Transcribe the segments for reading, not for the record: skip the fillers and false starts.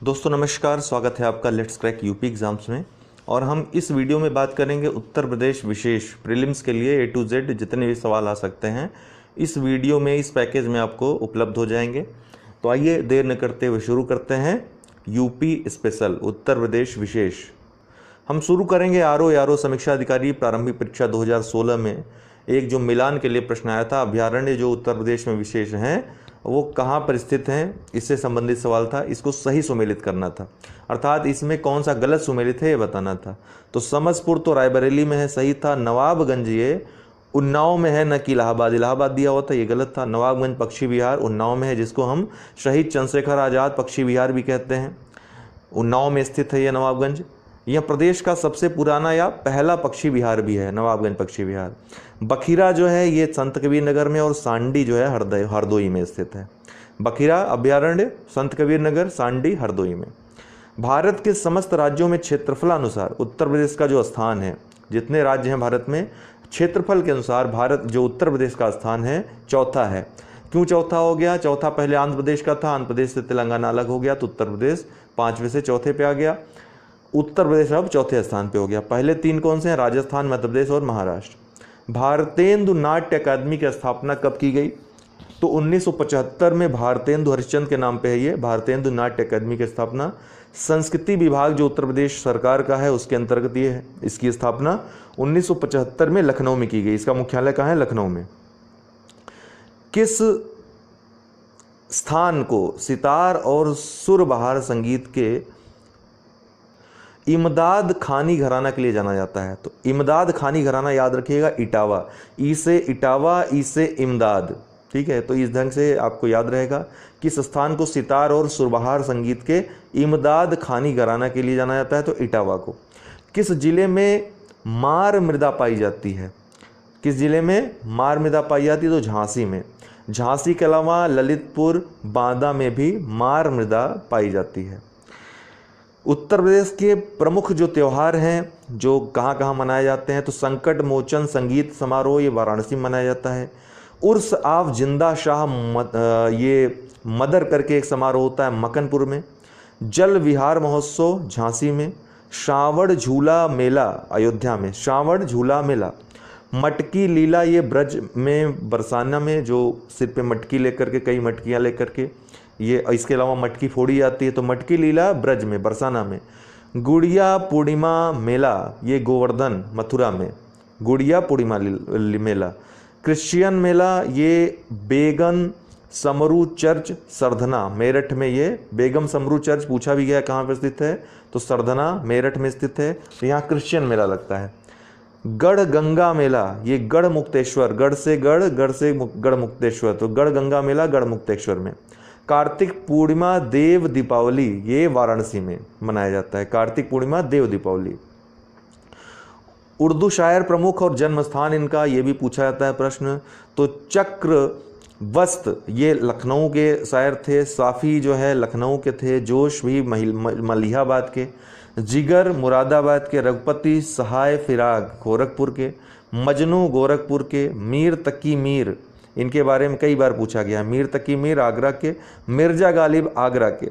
दोस्तों नमस्कार, स्वागत है आपका लेट्स क्रैक यूपी एग्ज़ाम्स में। और हम इस वीडियो में बात करेंगे उत्तर प्रदेश विशेष प्रीलिम्स के लिए A to Z जितने भी सवाल आ सकते हैं इस वीडियो में, इस पैकेज में आपको उपलब्ध हो जाएंगे। तो आइए देर न करते हुए शुरू करते हैं यूपी स्पेशल उत्तर प्रदेश विशेष। हम शुरू करेंगे आरओ समीक्षा अधिकारी प्रारंभिक परीक्षा 2016 में एक जो मिलान के लिए प्रश्न आया था, अभ्यारण्य जो उत्तर प्रदेश में विशेष हैं वो कहाँ पर स्थित हैं, इससे संबंधित सवाल था। इसको सही सुमेलित करना था, अर्थात इसमें कौन सा गलत सुमेलित है ये बताना था। तो समसपुर तो रायबरेली में है, सही था। नवाबगंज ये उन्नाव में है, न कि इलाहाबाद। इलाहाबाद दिया हुआ था, ये गलत था। नवाबगंज पक्षी विहार उन्नाव में है, जिसको हम शहीद चंद्रशेखर आज़ाद पक्षी विहार भी कहते हैं। उन्नाव में स्थित है यह नवाबगंज। यह प्रदेश का सबसे पुराना या पहला पक्षी विहार भी है, नवाबगंज पक्षी विहार। बखीरा जो है ये संत कबीर नगर में, और सांडी जो है हरदोई में स्थित है। बखीरा अभ्यारण्य, संत कबीर नगर, सांडी हरदोई में। भारत के समस्त राज्यों में क्षेत्रफलानुसार उत्तर प्रदेश का जो स्थान है, जितने राज्य हैं भारत में क्षेत्रफल के अनुसार भारत जो उत्तर प्रदेश का स्थान है चौथा है। क्यों चौथा हो गया? चौथा पहले आंध्र प्रदेश का था, आंध्र प्रदेश से तेलंगाना अलग हो गया तो उत्तर प्रदेश 5वें से चौथे पे आ गया। उत्तर प्रदेश अब चौथे स्थान पे हो गया। पहले तीन कौन से हैं? राजस्थान, मध्य प्रदेश और महाराष्ट्र। भारतेंदु नाट्य अकादमी की स्थापना कब की गई? तो 1975 में भारतेंदु हरिश्चंद्र के नाम पे है ये भारतेंदु नाट्य अकादमी की स्थापना। संस्कृति विभाग जो उत्तर प्रदेश सरकार का है उसके अंतर्गत ये है। इसकी स्थापना 1975 में लखनऊ में की गई। इसका मुख्यालय कहाँ है? लखनऊ में। किस स्थान को सितार और सुरबहार संगीत के इमदाद खानी घराना के लिए जाना जाता है? तो इमदाद खानी घराना याद रखिएगा, इटावा। ई से इटावा, ई से इमदाद, ठीक है। तो इस ढंग से आपको याद रहेगा। किस स्थान को सितार और सुरबहार संगीत के इमदाद खानी घराना के लिए जाना जाता है? तो इटावा को। किस जिले में मार मृदा पाई जाती है? किस जिले में मार मृदा पाई जाती है? तो झांसी में। झांसी के अलावा ललितपुर, बांदा में भी मार मृदा पाई जाती है। उत्तर प्रदेश के प्रमुख जो त्यौहार हैं जो कहाँ कहाँ मनाए जाते हैं? तो संकट मोचन संगीत समारोह ये वाराणसी में मनाया जाता है। उर्स ऑफ जिंदा शाह ये मदर करके एक समारोह होता है मकनपुर में। जल विहार महोत्सव झांसी में। श्रावण झूला मेला अयोध्या में। श्रावण झूला मेला। मटकी लीला ये ब्रज में बरसाना में, जो सिर पे मटकी लेकर के, कई मटकियाँ लेकर के ये, इसके अलावा मटकी फोड़ी जाती है। तो मटकी लीला ब्रज में बरसाना में। गुड़िया पूर्णिमा मेला ये गोवर्धन मथुरा में। गुड़िया पूर्णिमा मेला। क्रिश्चियन मेला ये बेगम समरू चर्च सरधना मेरठ में। ये बेगम समरू चर्च पूछा भी गया कहाँ पर स्थित है? तो सरधना मेरठ में स्थित है। तो यहाँ क्रिश्चियन मेला लगता है। गढ़ गंगा मेला ये गढ़ मुक्तेश्वर, गढ़ से गढ़ मुक्तेश्वर, तो गढ़ गंगा मेला गढ़ मुक्तेश्वर में। कार्तिक पूर्णिमा देव दीपावली ये वाराणसी में मनाया जाता है। कार्तिक पूर्णिमा देव दीपावली। उर्दू शायर प्रमुख और जन्म स्थान इनका ये भी पूछा जाता है प्रश्न। तो चक्रवस्त ये लखनऊ के शायर थे। साफ़ी जो है लखनऊ के थे। जोश भी मलिहाबाद के। जिगर मुरादाबाद के। रघुपति सहाय फिराग गोरखपुर के। मजनू गोरखपुर के। मीर तकी मीर इनके बारे में कई बार पूछा गया। मीर तकी मीर आगरा के। मिर्जा गालिब आगरा के।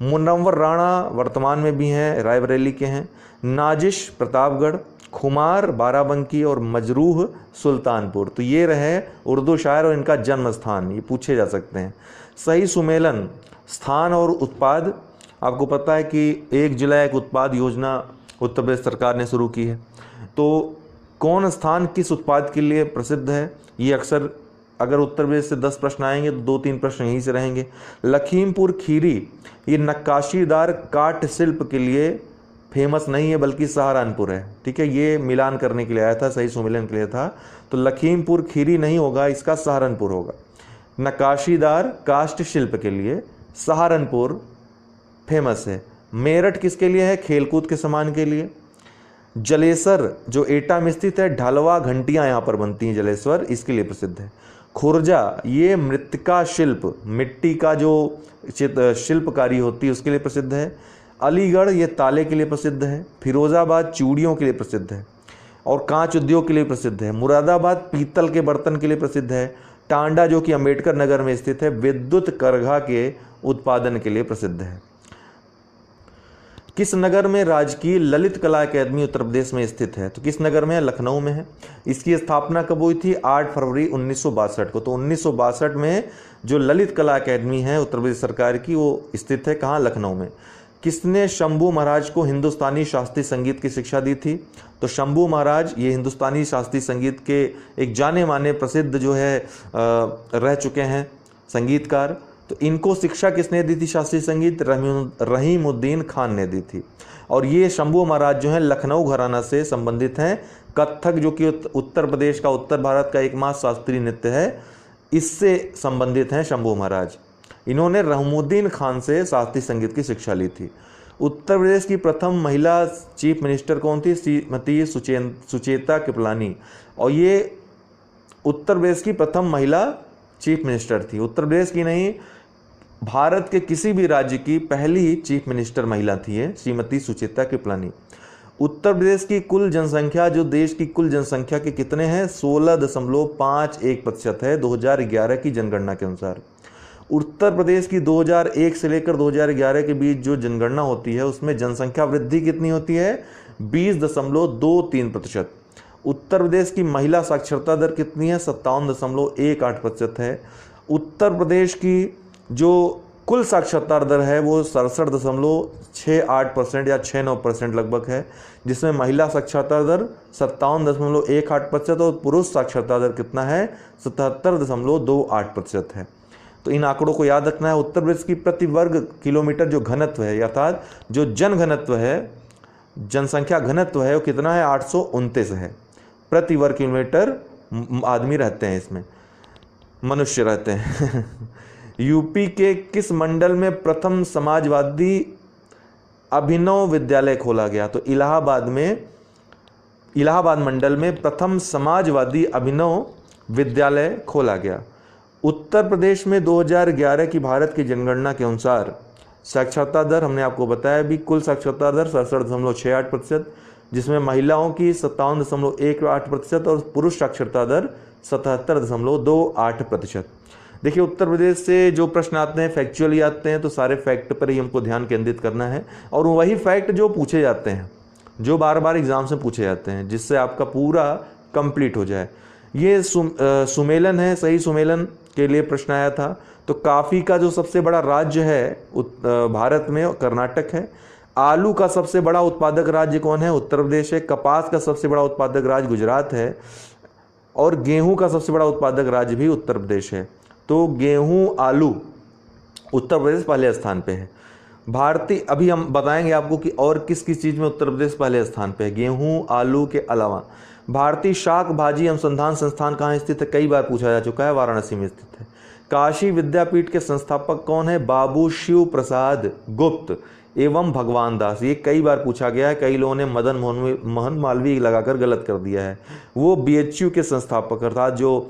मुनव्वर राणा वर्तमान में भी हैं, रायबरेली के हैं। नाजिश प्रतापगढ़। खुमार बाराबंकी और मजरूह सुल्तानपुर। तो ये रहे उर्दू शायर और इनका जन्म स्थान, ये पूछे जा सकते हैं। सही सुमेलन स्थान और उत्पाद। आपको पता है कि 1 जुलाई एक उत्पाद योजना उत्तर प्रदेश सरकार ने शुरू की है। तो कौन स्थान किस उत्पाद के लिए प्रसिद्ध है? ये अक्सर अगर उत्तर प्रदेश से 10 प्रश्न आएंगे तो 2-3 प्रश्न यहीं से रहेंगे। लखीमपुर खीरी ये नक्काशीदार काठ शिल्प के लिए फेमस नहीं है बल्कि सहारनपुर है, ठीक है। ये मिलान करने के लिए आया था, सही सुमेलन के लिए था। तो लखीमपुर खीरी नहीं होगा, इसका सहारनपुर होगा। नक्काशीदार काष्ठ शिल्प के लिए सहारनपुर फेमस है। मेरठ किसके लिए है? खेलकूद के सामान के लिए। जलेसर जो एटा में स्थित है, ढालवा घंटियां यहाँ पर बनती हैं, जलेश्वर इसके लिए प्रसिद्ध है। खुर्जा ये मृत्तिका शिल्प, मिट्टी का जो शिल्पकारी होती है उसके लिए प्रसिद्ध है। अलीगढ़ ये ताले के लिए प्रसिद्ध है। फिरोजाबाद चूड़ियों के लिए प्रसिद्ध है और कांच उद्योग के लिए प्रसिद्ध है। मुरादाबाद पीतल के बर्तन के लिए प्रसिद्ध है। टांडा जो कि अंबेडकर नगर में स्थित है, विद्युत करघा के उत्पादन के लिए प्रसिद्ध है। किस नगर में राजकीय ललित कला अकादमी उत्तर प्रदेश में स्थित है? तो किस नगर में है? लखनऊ में है। इसकी स्थापना कब हुई थी? 8 फरवरी 1962 को। तो 1962 में जो ललित कला अकादमी है उत्तर प्रदेश सरकार की, वो स्थित है कहाँ? लखनऊ में। किसने शंभू महाराज को हिंदुस्तानी शास्त्रीय संगीत की शिक्षा दी थी? तो शंभू महाराज ये हिंदुस्तानी शास्त्रीय संगीत के एक जाने माने प्रसिद्ध जो है रह चुके हैं संगीतकार। तो इनको शिक्षा किसने दी थी शास्त्रीय संगीत? रहीमुद्दीन खान ने दी थी। और ये शंभू महाराज जो हैं लखनऊ घराना से संबंधित हैं। कत्थक जो कि उत्तर प्रदेश का, उत्तर भारत का एकमात्र शास्त्रीय नृत्य है, इससे संबंधित हैं शंभू महाराज। इन्होंने रहीमुद्दीन खान से शास्त्रीय संगीत की शिक्षा ली थी। उत्तर प्रदेश की प्रथम महिला चीफ मिनिस्टर कौन थी? श्रीमती सुचेता कृपलानी। और ये उत्तर प्रदेश की प्रथम महिला चीफ मिनिस्टर थी। उत्तर प्रदेश की नहीं, भारत के किसी भी राज्य की पहली चीफ मिनिस्टर महिला थी ये श्रीमती सुचेता कृपलानी। उत्तर प्रदेश की कुल जनसंख्या जो देश की कुल जनसंख्या के कितने हैं? 16.51% है 2011 की जनगणना के अनुसार। उत्तर प्रदेश की 2001 से लेकर 2011 के बीच जो जनगणना होती है उसमें जनसंख्या वृद्धि कितनी होती है? 20.23%। उत्तर प्रदेश की महिला साक्षरता दर कितनी है? 57.18% है। उत्तर प्रदेश की जो कुल साक्षरता दर है वो 67.68% या 69% लगभग है, जिसमें महिला साक्षरता दर 57.18% और पुरुष साक्षरता दर कितना है? 77.28% है। तो इन आंकड़ों को याद रखना है। उत्तर प्रदेश की प्रति वर्ग किलोमीटर जो घनत्व है, अर्थात जो जन घनत्व है, जनसंख्या घनत्व है, वो कितना है? 829 है। प्रति वर्ग किलोमीटर आदमी रहते हैं, इसमें मनुष्य रहते हैं। यूपी के किस मंडल में प्रथम समाजवादी अभिनव विद्यालय खोला गया? तो इलाहाबाद मंडल में प्रथम समाजवादी अभिनव विद्यालय खोला गया। उत्तर प्रदेश में 2011 की भारत की जनगणना के अनुसार साक्षरता दर हमने आपको बताया भी, कुल साक्षरता दर 67.68%, जिसमें महिलाओं की 57.18% और पुरुष साक्षरता दर 77.28%। देखिए, उत्तर प्रदेश से जो प्रश्न आते हैं फैक्चुअली आते हैं, तो सारे फैक्ट पर ही हमको ध्यान केंद्रित करना है और वही फैक्ट जो पूछे जाते हैं, जो बार बार एग्जाम में पूछे जाते हैं, जिससे आपका पूरा कंप्लीट हो जाए। ये सुमेलन है, सही सुमेलन के लिए प्रश्न आया था। तो कॉफ़ी का जो सबसे बड़ा राज्य है भारत में कर्नाटक है। आलू का सबसे बड़ा उत्पादक राज्य कौन है? उत्तर प्रदेश है। कपास का सबसे बड़ा उत्पादक राज्य गुजरात है और गेहूं का सबसे बड़ा उत्पादक राज्य भी उत्तर प्रदेश है। तो गेहूं, आलू, उत्तर प्रदेश पहले स्थान पे है। भारतीय, अभी हम बताएंगे आपको कि और किस किस चीज़ में उत्तर प्रदेश पहले स्थान पे है गेहूं आलू के अलावा। भारतीय शाक भाजी अनुसंधान संस्थान कहाँ स्थित है? कई बार पूछा जा चुका है, वाराणसी में स्थित है। काशी विद्यापीठ के संस्थापक कौन है? बाबू शिव प्रसाद गुप्त एवं भगवान दास। ये कई बार पूछा गया है, कई लोगों ने मदन मोहन मालवीय लगाकर गलत कर दिया है। वो बीएचयू के संस्थापक, अर्थात जो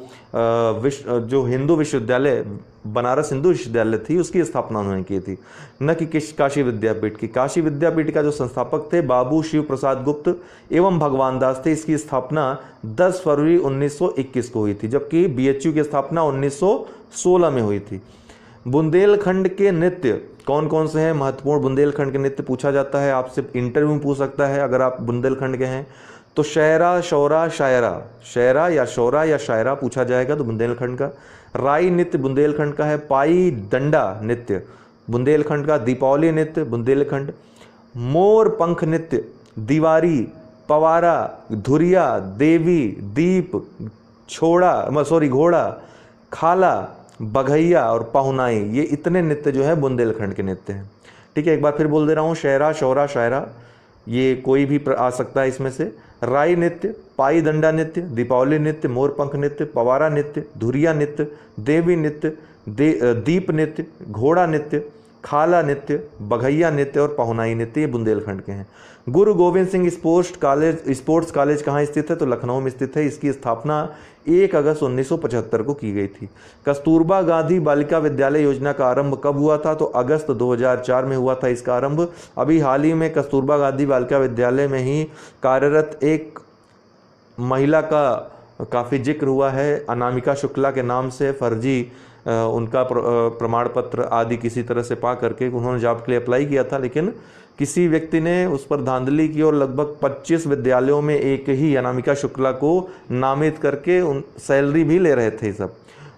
हिंदू विश्वविद्यालय, बनारस हिंदू विश्वविद्यालय थी, उसकी स्थापना उन्होंने की थी, न कि काशी विद्यापीठ की। काशी विद्यापीठ का जो संस्थापक थे बाबू शिव प्रसाद गुप्त एवं भगवान दास थे। इसकी स्थापना 10 फरवरी 1921 को हुई थी, जबकि बीएचयू की स्थापना 1916 में हुई थी। बुंदेलखंड के नृत्य कौन कौन से हैं? महत्वपूर्ण बुंदेलखंड के नृत्य पूछा जाता है, आपसे इंटरव्यू में पूछ सकता है अगर आप बुंदेलखंड के हैं तो। शायरा, शौरा, शायरा, शायरा या शौरा या शायरा पूछा जाएगा तो बुंदेलखंड का। राई नृत्य बुंदेलखंड का है। पाई दंडा नृत्य बुंदेलखंड का। दीपावली नृत्य बुंदेलखंड। मोर पंख नृत्य दीवारी, पवारा, धुरिया, देवी, दीप, घोड़ा, खाला, बघैया और पहुनाई, ये इतने नृत्य जो है बुंदेलखंड के नृत्य हैं। ठीक है, एक बार फिर बोल दे रहा हूँ, शायरा, शौरा, शायरा, ये कोई भी आ सकता है इसमें से। राई नृत्य, पाई दंडा नृत्य, दीपावली नृत्य, मोरपंख नृत्य, पवारा नृत्य, धुरिया नृत्य, देवी नृत्य, दीप नृत्य, घोड़ा नृत्य, खाला नृत्य, बघैया नृत्य और पहुनाई नृत्य, ये बुंदेलखंड के हैं। गुरु गोविंद सिंह स्पोर्ट्स कॉलेज कहाँ स्थित है? तो लखनऊ में स्थित है। इसकी स्थापना 1 अगस्त 1975 को की गई थी। कस्तूरबा गांधी बालिका विद्यालय योजना का आरंभ कब हुआ था? तो अगस्त 2004 में हुआ था इसका आरंभ। अभी हाल ही में कस्तूरबा गांधी बालिका विद्यालय में ही कार्यरत एक महिला का काफ़ी जिक्र हुआ है, अनामिका शुक्ला के नाम से। फर्जी उनका प्रमाण पत्र आदि किसी तरह से पा करके उन्होंने जॉब के लिए अप्लाई किया था, लेकिन किसी व्यक्ति ने उस पर धांधली की और लगभग 25 विद्यालयों में एक ही अनामिका शुक्ला को नामित करके उन सैलरी भी ले रहे थे सब।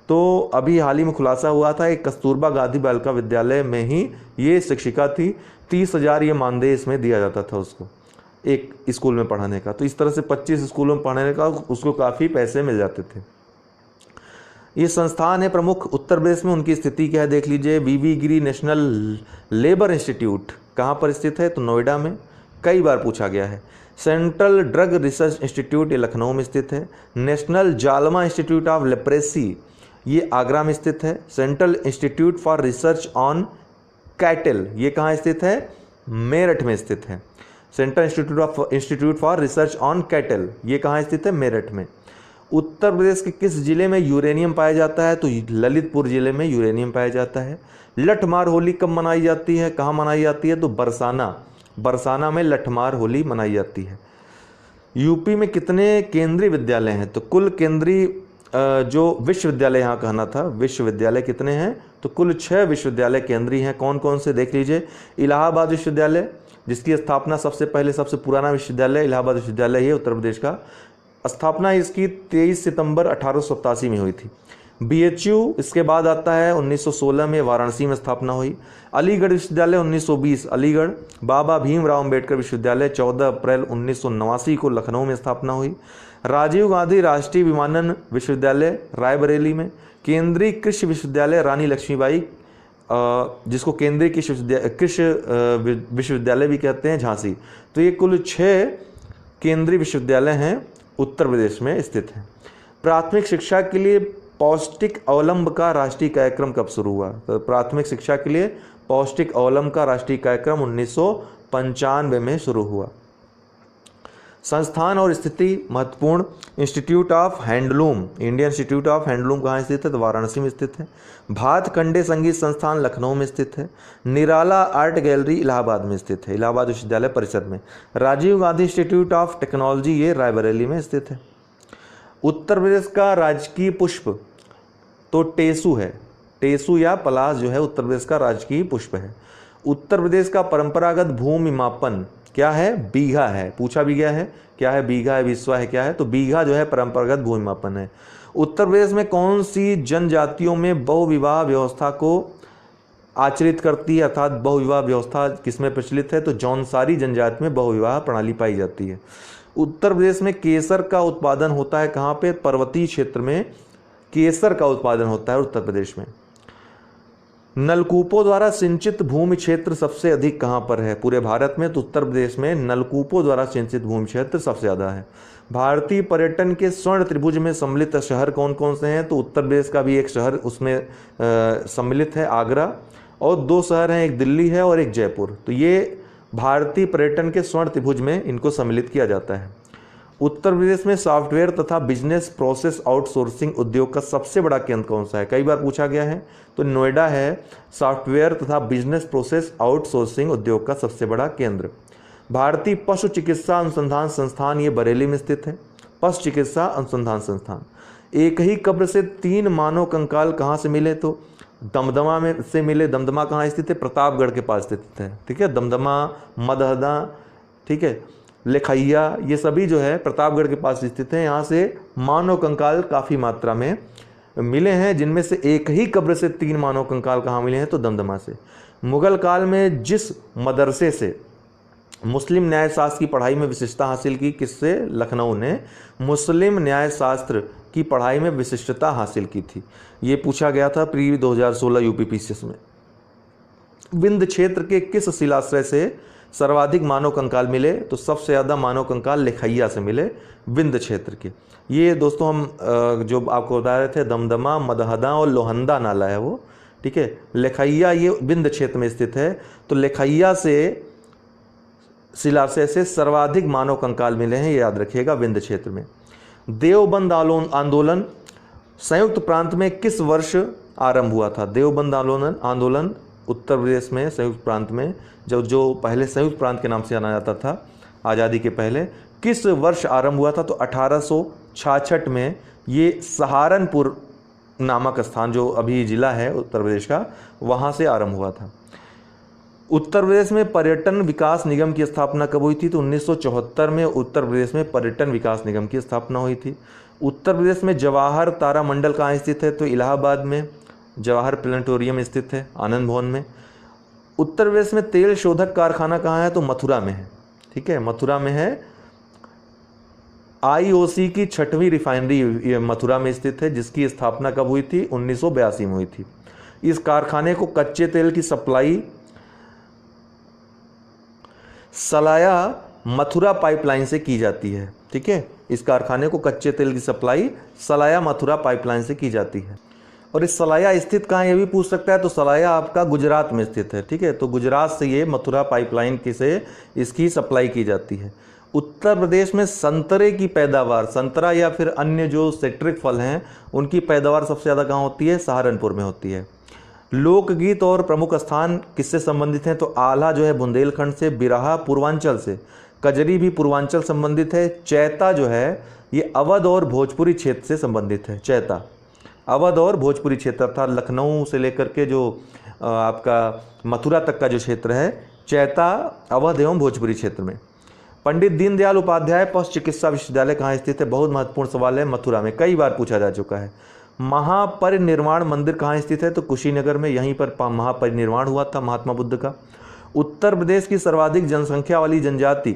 तो अभी हाल ही में खुलासा हुआ था, एक कस्तूरबा गांधी बालिका विद्यालय में ही ये शिक्षिका थी, 30,000 ये मानदेय इसमें दिया जाता था उसको एक स्कूल में पढ़ाने का। तो इस तरह से 25 स्कूलों में पढ़ाने का उसको काफ़ी पैसे मिल जाते थे। ये संस्थान है प्रमुख उत्तर प्रदेश में, उनकी स्थिति क्या है देख लीजिए। वीवी गिरी नेशनल लेबर इंस्टीट्यूट कहाँ पर स्थित है, तो नोएडा में, कई बार पूछा गया है। सेंट्रल ड्रग रिसर्च इंस्टीट्यूट ये लखनऊ में स्थित है। नेशनल जालमा इंस्टीट्यूट ऑफ लेप्रेसी ये आगरा में स्थित है। Central institute for research on cattle ये कहाँ स्थित है, मेरठ में स्थित है। Central institute for research on cattle ये कहाँ स्थित है, मेरठ में। उत्तर प्रदेश के किस जिले में यूरेनियम पाया जाता है, तो ललितपुर जिले में यूरेनियम पाया जाता है। लठमार होली कब मनाई जाती है, कहाँ मनाई जाती है, तो बरसाना में लठमार होली मनाई जाती है। यूपी में कितने केंद्रीय विद्यालय हैं, तो कुल केंद्रीय जो विश्वविद्यालय यहाँ कहना था, विश्वविद्यालय कितने हैं, तो कुल 6 विश्वविद्यालय केंद्रीय हैं। कौन कौन से देख लीजिए। इलाहाबाद विश्वविद्यालय जिसकी स्थापना सबसे पुराना विश्वविद्यालय इलाहाबाद विश्वविद्यालय ही है उत्तर प्रदेश का। स्थापना इसकी 23 सितंबर 1887 में हुई थी। BHU इसके बाद आता है 1916 में वाराणसी में स्थापना हुई। अलीगढ़ विश्वविद्यालय 1920 अलीगढ़। बाबा भीमराव अंबेडकर विश्वविद्यालय 14 अप्रैल 1989 को लखनऊ में स्थापना हुई। राजीव गांधी राष्ट्रीय विमानन विश्वविद्यालय रायबरेली में। केंद्रीय कृषि विश्वविद्यालय रानी लक्ष्मीबाई जिसको केंद्रीय कृषि विश्वविद्यालय भी कहते हैं, झांसी। तो ये कुल 6 केंद्रीय विश्वविद्यालय हैं उत्तर प्रदेश में स्थित हैं। प्राथमिक शिक्षा के लिए पौष्टिक अवलंब का राष्ट्रीय कार्यक्रम कब शुरू हुआ, तो प्राथमिक शिक्षा के लिए पौष्टिक अवलंब का राष्ट्रीय कार्यक्रम 1995 में शुरू हुआ। संस्थान और स्थिति महत्वपूर्ण। Institute of handloom Indian institute of handloom कहाँ स्थित है, तो वाराणसी में स्थित है। भातखंडे संगीत संस्थान लखनऊ में स्थित है। निराला आर्ट गैलरी इलाहाबाद में स्थित है, इलाहाबाद विश्वविद्यालय परिसर में। Rajiv Gandhi institute of technology ये रायबरेली में स्थित है। उत्तर प्रदेश का राजकीय पुष्प तो टेसू है, टेसू या पलाश जो है उत्तर प्रदेश का राजकीय पुष्प है। उत्तर प्रदेश का परंपरागत भूमि मापन क्या है, बीघा है, पूछा भी गया है क्या है, बीघा है, विश्वा है, क्या है, तो बीघा जो है परंपरागत भूमि मापन है। उत्तर प्रदेश में कौन सी जनजातियों में बहुविवाह व्यवस्था को आचरित करती है, अर्थात बहुविवाह व्यवस्था किसमें प्रचलित है, तो जौनसारी जनजाति में बहुविवाह प्रणाली पाई जाती है। उत्तर प्रदेश में केसर का उत्पादन होता है कहाँ पे, पर्वतीय क्षेत्र में केसर का उत्पादन होता है उत्तर प्रदेश में। नलकूपों द्वारा सिंचित भूमि क्षेत्र सबसे अधिक कहाँ पर है पूरे भारत में, तो उत्तर प्रदेश में नलकूपों द्वारा सिंचित भूमि क्षेत्र सबसे ज़्यादा है। भारतीय पर्यटन के स्वर्ण त्रिभुज में सम्मिलित शहर कौन कौन से हैं, तो उत्तर प्रदेश का भी एक शहर उसमें सम्मिलित है, आगरा, और 2 शहर हैं, एक दिल्ली है और एक जयपुर। तो ये भारतीय पर्यटन के स्वर्ण त्रिभुज में इनको सम्मिलित किया जाता है। उत्तर प्रदेश में सॉफ्टवेयर तथा बिजनेस प्रोसेस आउटसोर्सिंग उद्योग का सबसे बड़ा केंद्र कौन सा है, कई बार पूछा गया है, तो नोएडा है सॉफ्टवेयर तथा बिजनेस प्रोसेस आउटसोर्सिंग उद्योग का सबसे बड़ा केंद्र। भारतीय पशु चिकित्सा अनुसंधान संस्थान ये बरेली में स्थित है, पशु चिकित्सा अनुसंधान संस्थान। एक ही कब्र से 3 मानव कंकाल कहाँ से मिले, तो दमदमा में से मिले। दमदमा कहाँ स्थित है, प्रतापगढ़ के पास स्थित है, ठीक है। दमदमा, मदहदा, ठीक है, लेखैया, ये सभी जो है प्रतापगढ़ के पास स्थित हैं। यहाँ से मानव कंकाल काफ़ी मात्रा में मिले हैं, जिनमें से एक ही कब्र से 3 मानव कंकाल कहाँ मिले हैं, तो दमदमा से। मुगल काल में जिस मदरसे से मुस्लिम न्यायशास्त्र की पढ़ाई में विशिष्टता हासिल की, किससे, लखनऊ ने मुस्लिम न्यायशास्त्र की पढ़ाई में विशिष्टता हासिल की थी। ये पूछा गया था प्री 2016 यूपीपीसीएस में। विंध्य क्षेत्र के किस शिलाश्रय से सर्वाधिक मानव कंकाल मिले, तो सबसे ज़्यादा मानव कंकाल लेखैया से मिले, विंध्य क्षेत्र के। ये दोस्तों हम जो आपको बता रहे थे, दमदमा, मदहदा और लोहंदा नाला है वो, ठीक है। लेखैया ये विंध्य क्षेत्र में स्थित है, तो लेखैया से शिलाश्रय से सर्वाधिक मानव कंकाल मिले हैं, ये याद रखिएगा, विंध्य क्षेत्र में। देवबंद आंदोलन संयुक्त प्रांत में किस वर्ष आरंभ हुआ था, देवबंद आंदोलन उत्तर प्रदेश में संयुक्त प्रांत में, जो पहले संयुक्त प्रांत के नाम से जाना जाता था आज़ादी के पहले, किस वर्ष आरंभ हुआ था, तो 1866 में ये सहारनपुर नामक स्थान जो अभी जिला है उत्तर प्रदेश का, वहाँ से आरंभ हुआ था। उत्तर प्रदेश में पर्यटन विकास निगम की स्थापना कब हुई थी? तो 1974 में उत्तर प्रदेश में पर्यटन विकास निगम की स्थापना हुई थी। उत्तर प्रदेश में जवाहर तारामंडल कहाँ स्थित है? तो इलाहाबाद में जवाहर प्लेनेटोरियम स्थित है, आनंद भवन में। उत्तर प्रदेश में तेल शोधक कारखाना कहाँ है? तो मथुरा में है। ठीक है, मथुरा में है। आईओसी की 6वीं रिफाइनरी मथुरा में स्थित है, जिसकी स्थापना कब हुई थी? 1982 में हुई थी। इस कारखाने को कच्चे तेल की सप्लाई सलाया मथुरा पाइपलाइन से की जाती है। ठीक है, इस कारखाने को कच्चे तेल की सप्लाई सलाया मथुरा पाइपलाइन से की जाती है। और इस सलाया स्थित कहाँ है ये भी पूछ सकता है, तो सलाया आपका गुजरात में स्थित है। ठीक है, तो गुजरात से ये मथुरा पाइपलाइन से इसकी सप्लाई की जाती है। उत्तर प्रदेश में संतरे की पैदावार, संतरा या फिर अन्य जो सिट्रिक फल हैं उनकी पैदावार सबसे ज़्यादा कहाँ होती है? सहारनपुर में होती है। लोकगीत और प्रमुख स्थान किससे संबंधित हैं? तो आल्हा जो है बुंदेलखंड से, बिरहा पूर्वांचल से, कजरी भी पूर्वांचल संबंधित है। चैता जो है ये अवध और भोजपुरी क्षेत्र से संबंधित है। चैता अवध और भोजपुरी क्षेत्र था, लखनऊ से लेकर के जो आपका मथुरा तक का जो क्षेत्र है, चैता अवध एवं भोजपुरी क्षेत्र में। पंडित दीनदयाल उपाध्याय पशु चिकित्सा विश्वविद्यालय कहाँ स्थित है? बहुत महत्वपूर्ण सवाल है, मथुरा में, कई बार पूछा जा चुका है। महापरिनिर्वाण मंदिर कहाँ स्थित है? तो कुशीनगर में, यहीं पर महापरिनिर्वाण हुआ था महात्मा बुद्ध का। उत्तर प्रदेश की सर्वाधिक जनसंख्या वाली जनजाति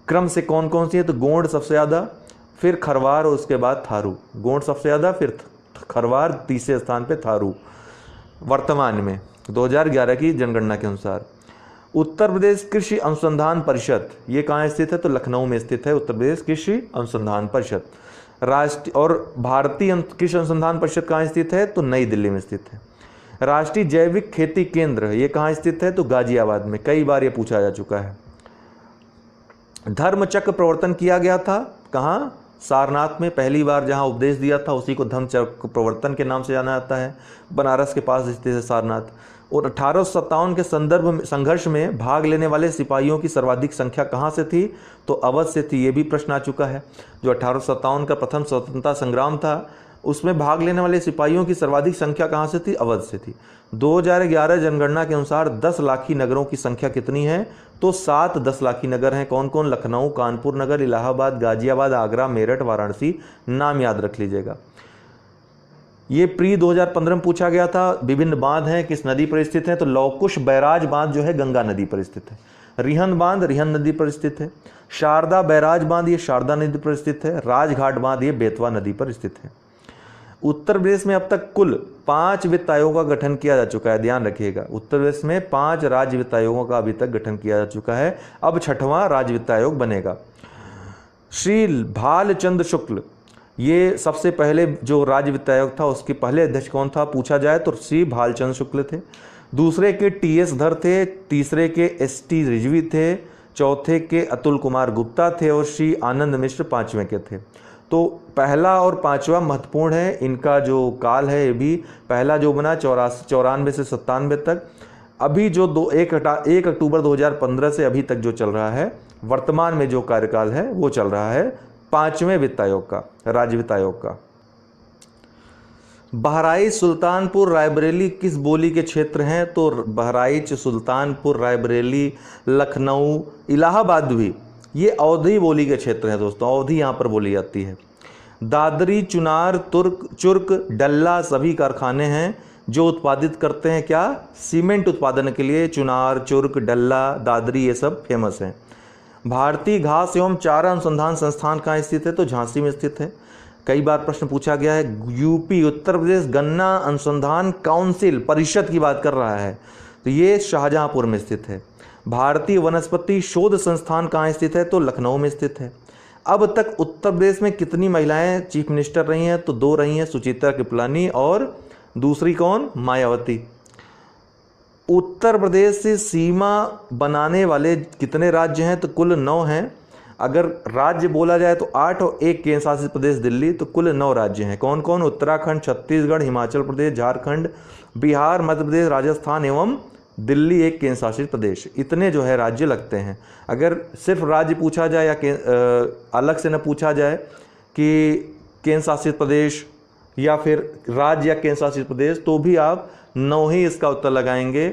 क्रम से कौन कौन सी है? तो गोंड सबसे ज़्यादा, फिर खरवार और उसके बाद थारू। गोंड सबसे ज़्यादा, फिर खरवार, तीसरे स्थान पे थारू वर्तमान में 2011 की जनगणना के अनुसार। उत्तर प्रदेश कृषि अनुसंधान परिषद ये कहाँ स्थित है? तो लखनऊ में स्थित है उत्तर प्रदेश कृषि अनुसंधान परिषद। राष्ट्रीय और भारतीय कृषि अनुसंधान परिषद कहाँ स्थित है? तो नई दिल्ली में स्थित है। राष्ट्रीय जैविक खेती केंद्र ये कहाँ स्थित है? तो गाजियाबाद में, कई बार ये पूछा जा चुका है। धर्मचक्र प्रवर्तन किया गया था कहाँ? सारनाथ में, पहली बार जहाँ उपदेश दिया था उसी को धर्मचक्र प्रवर्तन के नाम से जाना जाता है। बनारस के पास स्थित है सारनाथ। और 1857 के संघर्ष में भाग लेने वाले सिपाहियों की सर्वाधिक संख्या कहाँ से थी? तो अवध से थी। ये भी प्रश्न आ चुका है। जो 1857 का प्रथम स्वतंत्रता संग्राम था उसमें भाग लेने वाले सिपाहियों की सर्वाधिक संख्या कहाँ से थी? अवध से थी। 2011 जनगणना के अनुसार 10 लाखी नगरों की संख्या कितनी है? तो 7 10 लाखी नगर हैं। कौन कौन? लखनऊ, कानपुर नगर, इलाहाबाद, गाजियाबाद, आगरा, मेरठ, वाराणसी। नाम याद रख लीजिएगा। ये प्री 2015 में पूछा गया था। विभिन्न बांध हैं, किस नदी पर स्थित हैं? तो लवकुश बैराज बांध जो है गंगा नदी पर स्थित है। रिहंद बांध रिहंद नदी पर स्थित है। शारदा बैराज बांध ये शारदा नदी पर स्थित है। राजघाट बांध ये बेतवा नदी पर स्थित है। उत्तर प्रदेश में अब तक कुल 5 वित्त आयोगों का गठन किया जा चुका है, ध्यान रखिएगा। उत्तर प्रदेश में 5 राज्य वित्त आयोगों का अभी तक गठन किया जा चुका है। अब 6वां राज्य वित्त आयोग बनेगा। श्री भालचंद्र शुक्ल ये सबसे पहले जो राज्य वित्त आयोग था उसके पहले अध्यक्ष कौन था पूछा जाए तो श्री भालचंद्र शुक्ल थे। दूसरे के टीएस धर थे, तीसरे के एसटी रिजवी थे, चौथे के अतुल कुमार गुप्ता थे और श्री आनंद मिश्र 5वें के थे। तो पहला और 5वां महत्वपूर्ण है। इनका जो काल है ये भी, पहला जो बना 94 से 97 तक, अभी जो 1 अक्टूबर 2015 से अभी तक जो चल रहा है, वर्तमान में जो कार्यकाल है वो चल रहा है 5वें वित्त आयोग का, राज्य वित्त आयोग का। बहराइच, सुल्तानपुर, रायबरेली किस बोली के क्षेत्र हैं? तो बहराइच, सुल्तानपुर, रायबरेली, लखनऊ, इलाहाबाद भी ये अवधी बोली के क्षेत्र हैं दोस्तों। अवधी यहाँ पर बोली जाती है। दादरी, चुनार, चुर्क, डल्ला सभी कारखाने हैं जो उत्पादित करते हैं क्या? सीमेंट उत्पादन के लिए चुनार, चुर्क, डल्ला, दादरी ये सब फेमस हैं। भारतीय घास एवं चारा अनुसंधान संस्थान कहाँ स्थित है? तो झांसी में स्थित है। कई बार प्रश्न पूछा गया है। यूपी उत्तर प्रदेश गन्ना अनुसंधान काउंसिल परिषद की बात कर रहा है, तो ये शाहजहांपुर में स्थित है। भारतीय वनस्पति शोध संस्थान कहाँ स्थित है? तो लखनऊ में स्थित है। अब तक उत्तर प्रदेश में कितनी महिलाएं चीफ मिनिस्टर रही हैं? तो 2 रही हैं, सुचित्रा कृपलानी और दूसरी कौन? मायावती। उत्तर प्रदेश से सीमा बनाने वाले कितने राज्य हैं? तो कुल 9 हैं। अगर राज्य बोला जाए तो 8 और 1 केंद्र शासित प्रदेश दिल्ली, तो कुल 9 राज्य हैं। कौन कौन? उत्तराखंड, छत्तीसगढ़, हिमाचल प्रदेश, झारखंड, बिहार, मध्य प्रदेश, राजस्थान एवं दिल्ली 1 केंद्र शासित प्रदेश। इतने जो है राज्य लगते हैं। अगर सिर्फ राज्य पूछा जाए या अलग से न पूछा जाए कि केंद्र शासित प्रदेश या फिर राज्य या केंद्र शासित प्रदेश, तो भी आप 9 ही इसका उत्तर लगाएंगे।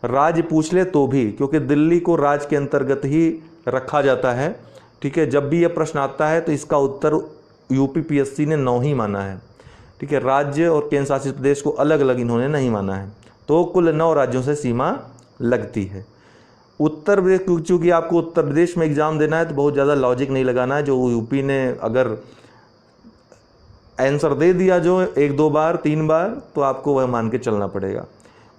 राज्य पूछ ले तो भी, क्योंकि दिल्ली को राज्य के अंतर्गत ही रखा जाता है। ठीक है, जब भी यह प्रश्न आता है तो इसका उत्तर यूपीपीएससी ने 9 ही माना है। ठीक है, राज्य और केंद्र शासित प्रदेश को अलग अलग इन्होंने नहीं माना है, तो कुल 9 राज्यों से सीमा लगती है। उत्तर प्रदेश, चूँकि आपको उत्तर प्रदेश में एग्जाम देना है तो बहुत ज़्यादा लॉजिक नहीं लगाना है। जो यूपी ने अगर आंसर दे दिया जो 1-2 बार 3 बार, तो आपको वह मान के चलना पड़ेगा।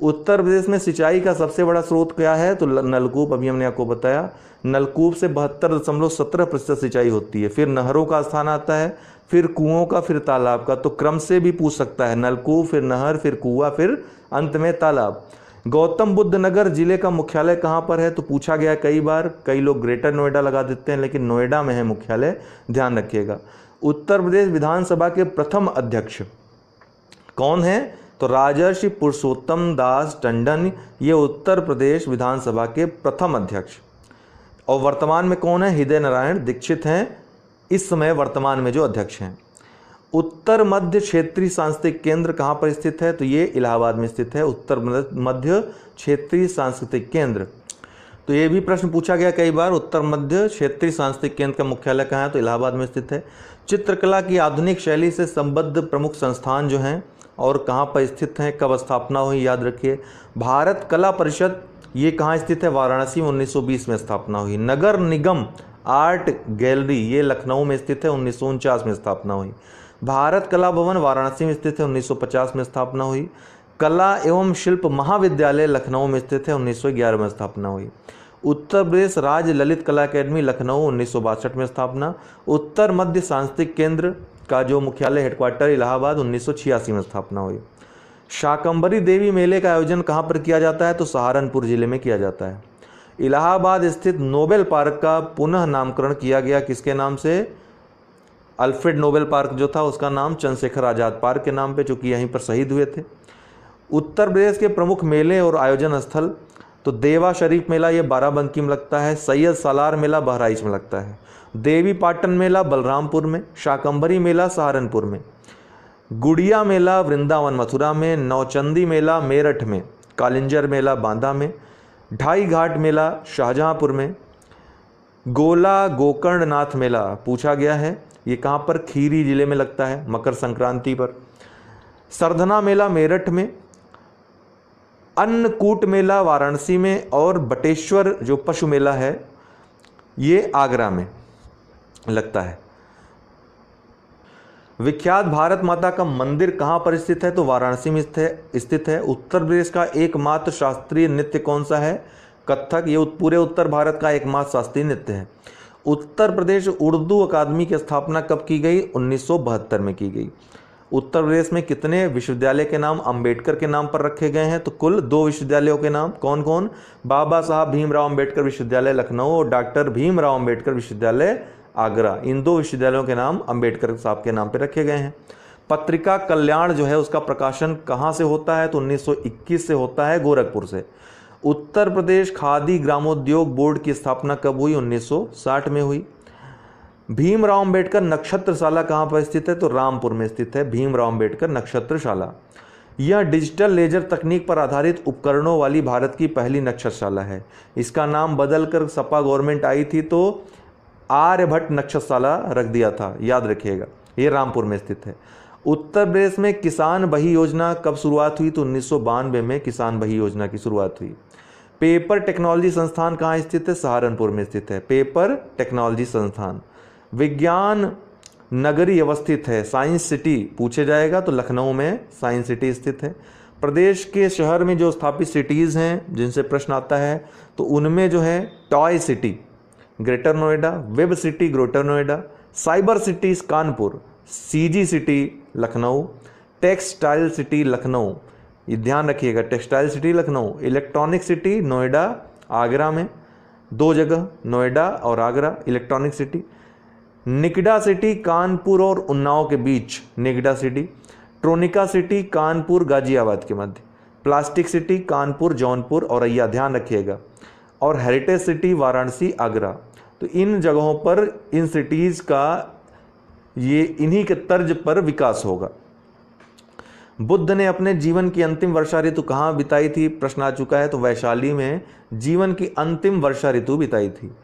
उत्तर प्रदेश में सिंचाई का सबसे बड़ा स्रोत क्या है? तो नलकूप। अभी हमने आपको बताया, नलकूप से 72.17% सिंचाई होती है। फिर नहरों का स्थान आता है, फिर कुओं का, फिर तालाब का। तो क्रम से भी पूछ सकता है, नलकूप, फिर नहर, फिर कुआं, फिर अंत में तालाब। गौतम बुद्ध नगर जिले का मुख्यालय कहाँ पर है? तो पूछा गया कई बार, कई लोग ग्रेटर नोएडा लगा देते हैं, लेकिन नोएडा में है मुख्यालय, ध्यान रखिएगा। उत्तर प्रदेश विधानसभा के प्रथम अध्यक्ष कौन है? तो राजर्षि पुरुषोत्तम दास टंडन, ये उत्तर प्रदेश विधानसभा के प्रथम अध्यक्ष। और वर्तमान में कौन है? हृदय नारायण दीक्षित हैं इस समय वर्तमान में जो अध्यक्ष हैं। उत्तर मध्य क्षेत्रीय सांस्कृतिक केंद्र कहाँ पर स्थित है? तो ये इलाहाबाद में स्थित है, उत्तर मध्य क्षेत्रीय सांस्कृतिक केंद्र। तो ये भी प्रश्न पूछा गया कई बार, उत्तर मध्य क्षेत्रीय सांस्कृतिक केंद्र का मुख्यालय कहाँ है? तो इलाहाबाद में स्थित है। चित्रकला की आधुनिक शैली से संबद्ध प्रमुख संस्थान जो हैं और कहाँ पर स्थित हैं, कब स्थापना हुई, याद रखिए। भारत कला परिषद, ये कहाँ स्थित है? वाराणसी में 1920 में स्थापना हुई। नगर निगम आर्ट गैलरी, ये लखनऊ में स्थित है, 1949 में स्थापना हुई। भारत कला भवन वाराणसी में स्थित है, 1950 में स्थापना हुई। कला एवं शिल्प महाविद्यालय लखनऊ में स्थित है, 1911 में स्थापना हुई। उत्तर प्रदेश राज्य ललित कला अकेडमी लखनऊ, 1962 में स्थापना। उत्तर मध्य सांस्कृतिक केंद्र का जो मुख्यालय हेडक्वार्टर इलाहाबाद, 1986 में स्थापना हुई। शाकंभरी देवी मेले का आयोजन कहाँ पर किया जाता है? तो सहारनपुर जिले में किया जाता है। इलाहाबाद स्थित नोबेल पार्क का पुनः नामकरण किया गया किसके नाम से? अल्फ्रेड नोबेल पार्क जो था उसका नाम चंद्रशेखर आज़ाद पार्क के नाम पे, चूँकि यहीं पर शहीद हुए थे। उत्तर प्रदेश के प्रमुख मेले और आयोजन स्थल, तो देवा शरीफ मेला ये बाराबंकी में लगता है। सैयद सालार मेला बहराइच में लगता है। देवी पाटन मेला बलरामपुर में। शाकंभरी मेला सहारनपुर में। गुड़िया मेला वृंदावन मथुरा में। नौचंदी मेला मेरठ में। कालिंजर मेला बांदा में। ढाई घाट मेला शाहजहांपुर में। गोला गोकर्णनाथ मेला पूछा गया है, ये कहाँ पर? खीरी जिले में लगता है, मकर संक्रांति पर। सरधना मेला मेरठ में। अन्नकूट मेला वाराणसी में। और बटेश्वर जो पशु मेला है ये आगरा में लगता है। विख्यात भारत माता का मंदिर कहाँ पर स्थित है? तो वाराणसी में स्थित है। उत्तर प्रदेश का एकमात्र शास्त्रीय नृत्य कौन सा है? कथक। ये पूरे उत्तर भारत का एकमात्र शास्त्रीय नृत्य है। उत्तर प्रदेश उर्दू अकादमी की स्थापना कब की गई? 1972 में की गई। उत्तर प्रदेश में कितने विश्वविद्यालय के नाम अंबेडकर के नाम पर रखे गए हैं? तो कुल 2 विश्वविद्यालयों के नाम कौन कौन? बाबा साहब भीमराव अंबेडकर विश्वविद्यालय लखनऊ और डॉक्टर भीमराव अंबेडकर विश्वविद्यालय आगरा। इन 2 विश्वविद्यालयों के नाम अंबेडकर साहब के नाम पर रखे गए हैं। पत्रिका कल्याण जो है उसका प्रकाशन कहाँ से होता है? तो 1921 से होता है, गोरखपुर से। उत्तर प्रदेश खादी ग्रामोद्योग बोर्ड की स्थापना कब हुई? 1960 में हुई। भीमराव अंबेडकर नक्षत्रशाला कहाँ पर स्थित है? तो रामपुर में स्थित है भीमराव अंबेडकर नक्षत्रशाला। यह डिजिटल लेजर तकनीक पर आधारित उपकरणों वाली भारत की पहली नक्षत्रशाला है। इसका नाम बदलकर सपा गवर्नमेंट आई थी तो आर्यभट्ट नक्षत्रशाला रख दिया था, याद रखिएगा। ये रामपुर में स्थित है। उत्तर प्रदेश में किसान बही योजना कब शुरुआत हुई? तो 1992 में किसान बही योजना की शुरुआत हुई। पेपर टेक्नोलॉजी संस्थान कहाँ स्थित है? सहारनपुर में स्थित है पेपर टेक्नोलॉजी संस्थान। विज्ञान नगरी अवस्थित है, साइंस सिटी पूछे जाएगा तो लखनऊ में साइंस सिटी स्थित है। प्रदेश के शहर में जो स्थापित सिटीज़ हैं जिनसे प्रश्न आता है तो उनमें जो है toy city greater Noida, web city greater Noida, cyber city Kanpur, CG city Lucknow, textile city Lucknow, ये ध्यान रखिएगा, textile city Lucknow. Electronic city Noida Agra में, 2 जगह नोएडा और आगरा इलेक्ट्रॉनिक सिटी। निकड़ा सिटी कानपुर और उन्नाव के बीच निकड़ा सिटी। ट्रोनिका सिटी कानपुर गाजियाबाद के मध्य। प्लास्टिक सिटी कानपुर जौनपुर औरैया, ध्यान रखिएगा। और हेरिटेज सिटी वाराणसी आगरा। तो इन जगहों पर इन सिटीज़ का ये इन्हीं के तर्ज पर विकास होगा। बुद्ध ने अपने जीवन की अंतिम वर्षा ऋतु कहाँ बिताई थी, प्रश्न आ चुका है, तो वैशाली में जीवन की अंतिम वर्षा ऋतु बिताई थी।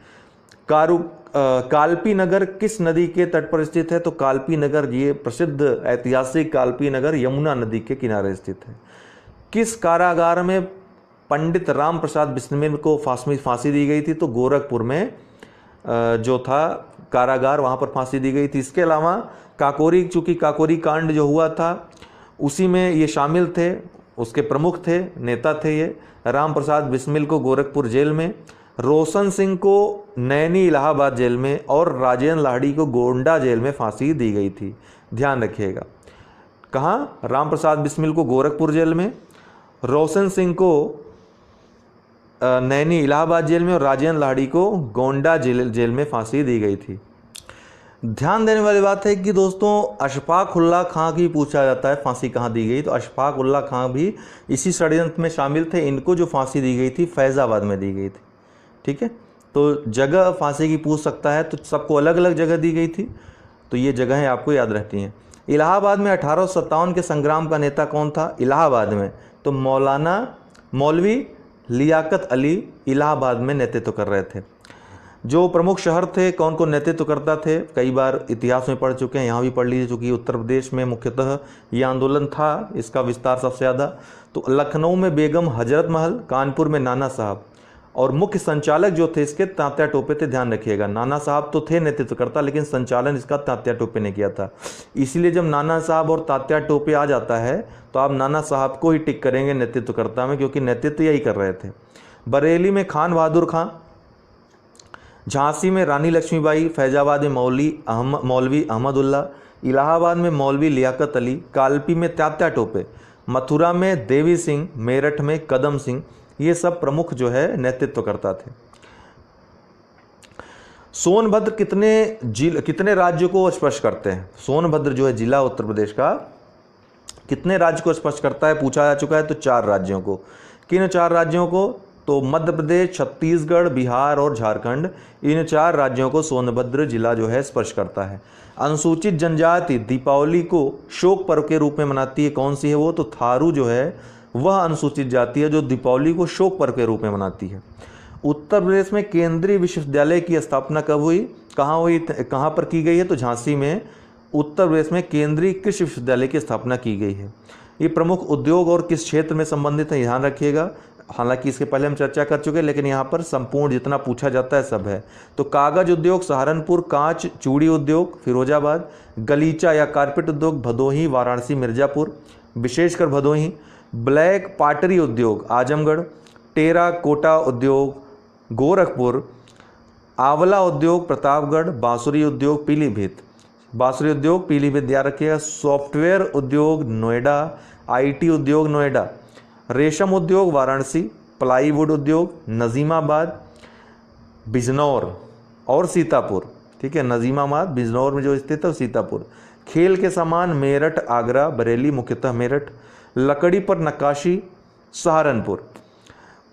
कालपी नगर किस नदी के तट पर स्थित है, तो कालपी नगर, ये प्रसिद्ध ऐतिहासिक कालपी नगर यमुना नदी के किनारे स्थित है। किस कारागार में पंडित राम प्रसाद बिस्मिल को फांसी दी गई थी, तो गोरखपुर में जो था कारागार, वहाँ पर फांसी दी गई थी। इसके अलावा काकोरी, चूँकि काकोरी कांड जो हुआ था उसी में ये शामिल थे, उसके प्रमुख थे, नेता थे ये। राम प्रसाद बिस्मिल को गोरखपुर जेल में, रोशन सिंह को नैनी इलाहाबाद जेल में और राजेंद्र लाहिड़ी को गोंडा जेल में फांसी दी गई थी। ध्यान रखिएगा, कहाँ? राम प्रसाद बिस्मिल को गोरखपुर जेल में, रोशन सिंह को नैनी इलाहाबाद जेल में और राजेंद्र लाहिड़ी को गोंडा जेल में फांसी दी गई थी। ध्यान देने वाली बात है कि दोस्तों अशफाक उल्लाह खां की पूछा जाता है फांसी कहाँ दी गई, तो अशफाक उल्लाह खां भी इसी षड्यंत्र में शामिल थे। इनको जो फांसी दी गई थी फैज़ाबाद में दी गई थी। ठीक है, तो जगह फांसी की पूछ सकता है, तो सबको अलग अलग जगह दी गई थी, तो ये जगहें आपको याद रहती हैं। इलाहाबाद में 1857 के संग्राम का नेता कौन था? इलाहाबाद में तो मौलवी लियाकत अली इलाहाबाद में नेतृत्व कर रहे थे। जो प्रमुख शहर थे, कौन कौन नेतृत्व करता थे, कई बार इतिहास में पढ़ चुके हैं, यहाँ भी पढ़ लीजिए, चूँकि उत्तर प्रदेश में मुख्यतः ये आंदोलन था, इसका विस्तार सबसे ज़्यादा। तो लखनऊ में बेगम हजरत महल, कानपुर में नाना साहब, और मुख्य संचालक जो थे इसके तात्या टोपे थे। ध्यान रखिएगा, नाना साहब तो थे नेतृत्वकर्ता, लेकिन संचालन इसका तात्या टोपे ने किया था। इसलिए जब नाना साहब और तात्या टोपे आ जाता है तो आप नाना साहब को ही टिक करेंगे नेतृत्वकर्ता में, क्योंकि नेतृत्व यही कर रहे थे। बरेली में खान बहादुर खां, झांसी में रानी लक्ष्मीबाई, फैजाबाद में मौलवी अहमदुल्ला, इलाहाबाद में मौलवी लियाकत अली, कालपी में तात्या टोपे, मथुरा में देवी सिंह, मेरठ में कदम सिंह, ये सब प्रमुख जो है नेतृत्व करता थे। सोनभद्र कितने राज्यों को स्पर्श करते हैं? सोनभद्र जो है जिला उत्तर प्रदेश का कितने राज्य को स्पर्श करता है, पूछा जा चुका है, तो 4 राज्यों को। किन 4 राज्यों को? तो मध्य प्रदेश, छत्तीसगढ़, बिहार और झारखंड, इन 4 राज्यों को सोनभद्र जिला जो है स्पर्श करता है। अनुसूचित जनजाति दीपावली को शोक पर्व के रूप में मनाती है, कौन सी है वो? तो थारू जो है वह अनुसूचित जाति है जो दीपावली को शोक पर्व के रूप में मनाती है। उत्तर प्रदेश में केंद्रीय विश्वविद्यालय की स्थापना कब हुई, कहाँ पर की गई है? तो झांसी में उत्तर प्रदेश में केंद्रीय कृषि विश्वविद्यालय की स्थापना की गई है। ये प्रमुख उद्योग और किस क्षेत्र में संबंधित है, ध्यान रखिएगा। हालांकि इसके पहले हम चर्चा कर चुके हैं, लेकिन यहाँ पर संपूर्ण जितना पूछा जाता है सब है। तो कागज उद्योग सहारनपुर, कांच चूड़ी उद्योग फिरोजाबाद, गलीचा या कारपेट उद्योग भदोही, वाराणसी, मिर्जापुर, विशेषकर भदोही, ब्लैक पाटरी उद्योग आजमगढ़, टेरा कोटा उद्योग गोरखपुर, आंवला उद्योग प्रतापगढ़, बांसुरी उद्योग पीलीभीत, याद रखिएगा। सॉफ्टवेयर उद्योग नोएडा, आईटी उद्योग नोएडा, रेशम उद्योग वाराणसी, प्लाईवुड उद्योग नजीमाबाद, बिजनौर और सीतापुर। ठीक है, नजीमाबाद बिजनौर में जो स्थित है सीतापुर। खेल के सामान मेरठ, आगरा, बरेली, मुख्यतः मेरठ। लकड़ी पर नक्काशी सहारनपुर।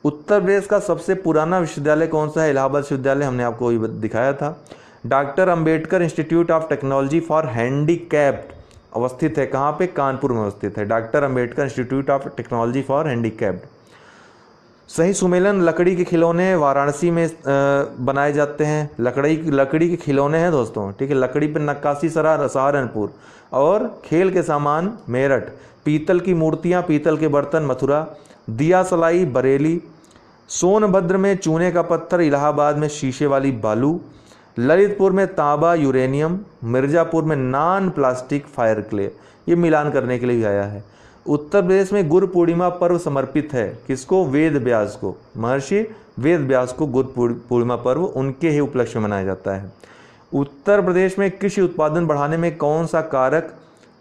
उत्तर प्रदेश का सबसे पुराना विश्वविद्यालय कौन सा है? इलाहाबाद विश्वविद्यालय, हमने आपको वही दिखाया था। Doctor Ambedkar institute of technology for handicapped अवस्थित है कहाँ पे? कानपुर में अवस्थित है doctor Ambedkar institute of technology for handicapped. सही सुमेलन लकड़ी के खिलौने वाराणसी में बनाए जाते हैं। लकड़ी के खिलौने हैं दोस्तों, ठीक है। लकड़ी पर नक्काशी सहारनपुर और खेल के सामान मेरठ। पीतल की मूर्तियां, पीतल के बर्तन मथुरा। दिया सलाई बरेली। सोनभद्र में चूने का पत्थर, इलाहाबाद में शीशे वाली बालू। ललितपुर में तांबा यूरेनियम। मिर्जापुर में नॉन प्लास्टिक फायर क्ले। ये मिलान करने के लिए भी आया है। उत्तर प्रदेश में गुरु पूर्णिमा पर्व समर्पित है किसको? वेद व्यास को। महर्षि वेद व्यास को गुरु पूर्णिमा पर्व उनके ही उपलक्ष्य में मनाया जाता है। उत्तर प्रदेश में कृषि उत्पादन बढ़ाने में कौन सा कारक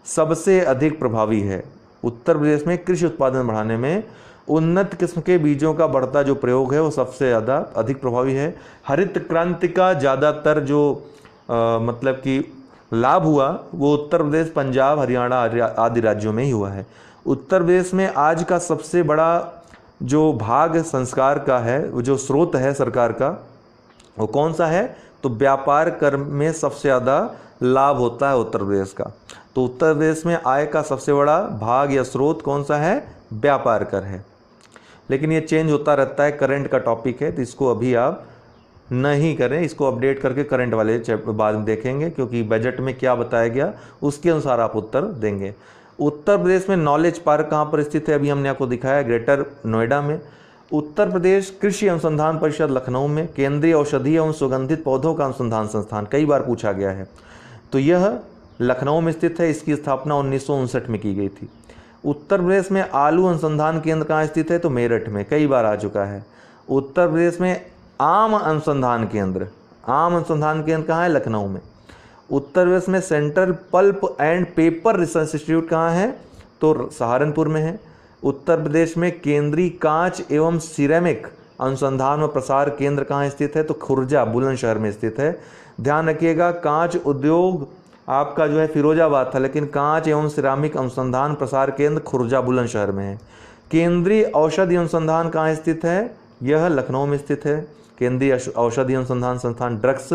सबसे अधिक प्रभावी है? उत्तर प्रदेश में कृषि उत्पादन बढ़ाने में उन्नत किस्म के बीजों का बढ़ता जो प्रयोग है वो सबसे ज़्यादा अधिक प्रभावी है। हरित क्रांति का ज़्यादातर जो मतलब कि लाभ हुआ वो उत्तर प्रदेश, पंजाब, हरियाणा आदि राज्यों में ही हुआ है। उत्तर प्रदेश में आज का सबसे बड़ा जो भाग संस्कार का है, वो जो स्रोत है सरकार का, वो कौन सा है? तो व्यापार कर में सबसे ज़्यादा लाभ होता है उत्तर प्रदेश का। तो उत्तर प्रदेश में आय का सबसे बड़ा भाग या स्रोत कौन सा है? व्यापार कर है। लेकिन ये चेंज होता रहता है, करंट का टॉपिक है, तो इसको अभी आप नहीं करें, इसको अपडेट करके करंट वाले बाद में देखेंगे, क्योंकि बजट में क्या बताया गया उसके अनुसार आप उत्तर देंगे। उत्तर प्रदेश में नॉलेज पार्क कहाँ पर स्थित है? अभी हमने आपको दिखाया, ग्रेटर नोएडा में। उत्तर प्रदेश कृषि अनुसंधान परिषद लखनऊ में। केंद्रीय औषधीय एवं सुगंधित पौधों का अनुसंधान संस्थान, कई बार पूछा गया है, तो यह लखनऊ में स्थित है। इसकी स्थापना 1959 में की गई थी। उत्तर प्रदेश में आलू अनुसंधान केंद्र कहाँ स्थित है? तो मेरठ में, कई बार आ चुका है। उत्तर प्रदेश में आम अनुसंधान केंद्र कहाँ है? लखनऊ में। उत्तर प्रदेश में central pulp and paper research institute कहाँ है? तो सहारनपुर में है। उत्तर प्रदेश में केंद्रीय कांच एवं सिरेमिक अनुसंधान व प्रसार केंद्र कहाँ स्थित है? तो खुर्जा, बुलंदशहर में स्थित है। ध्यान रखिएगा, कांच उद्योग आपका जो है फिरोजाबाद था, लेकिन कांच एवं सिरामिक अनुसंधान प्रसार केंद्र खुर्जा, बुलंदशहर में है। केंद्रीय औषधि अनुसंधान कहाँ स्थित है? यह लखनऊ में स्थित है। केंद्रीय औषधि अनुसंधान संस्थान, ड्रग्स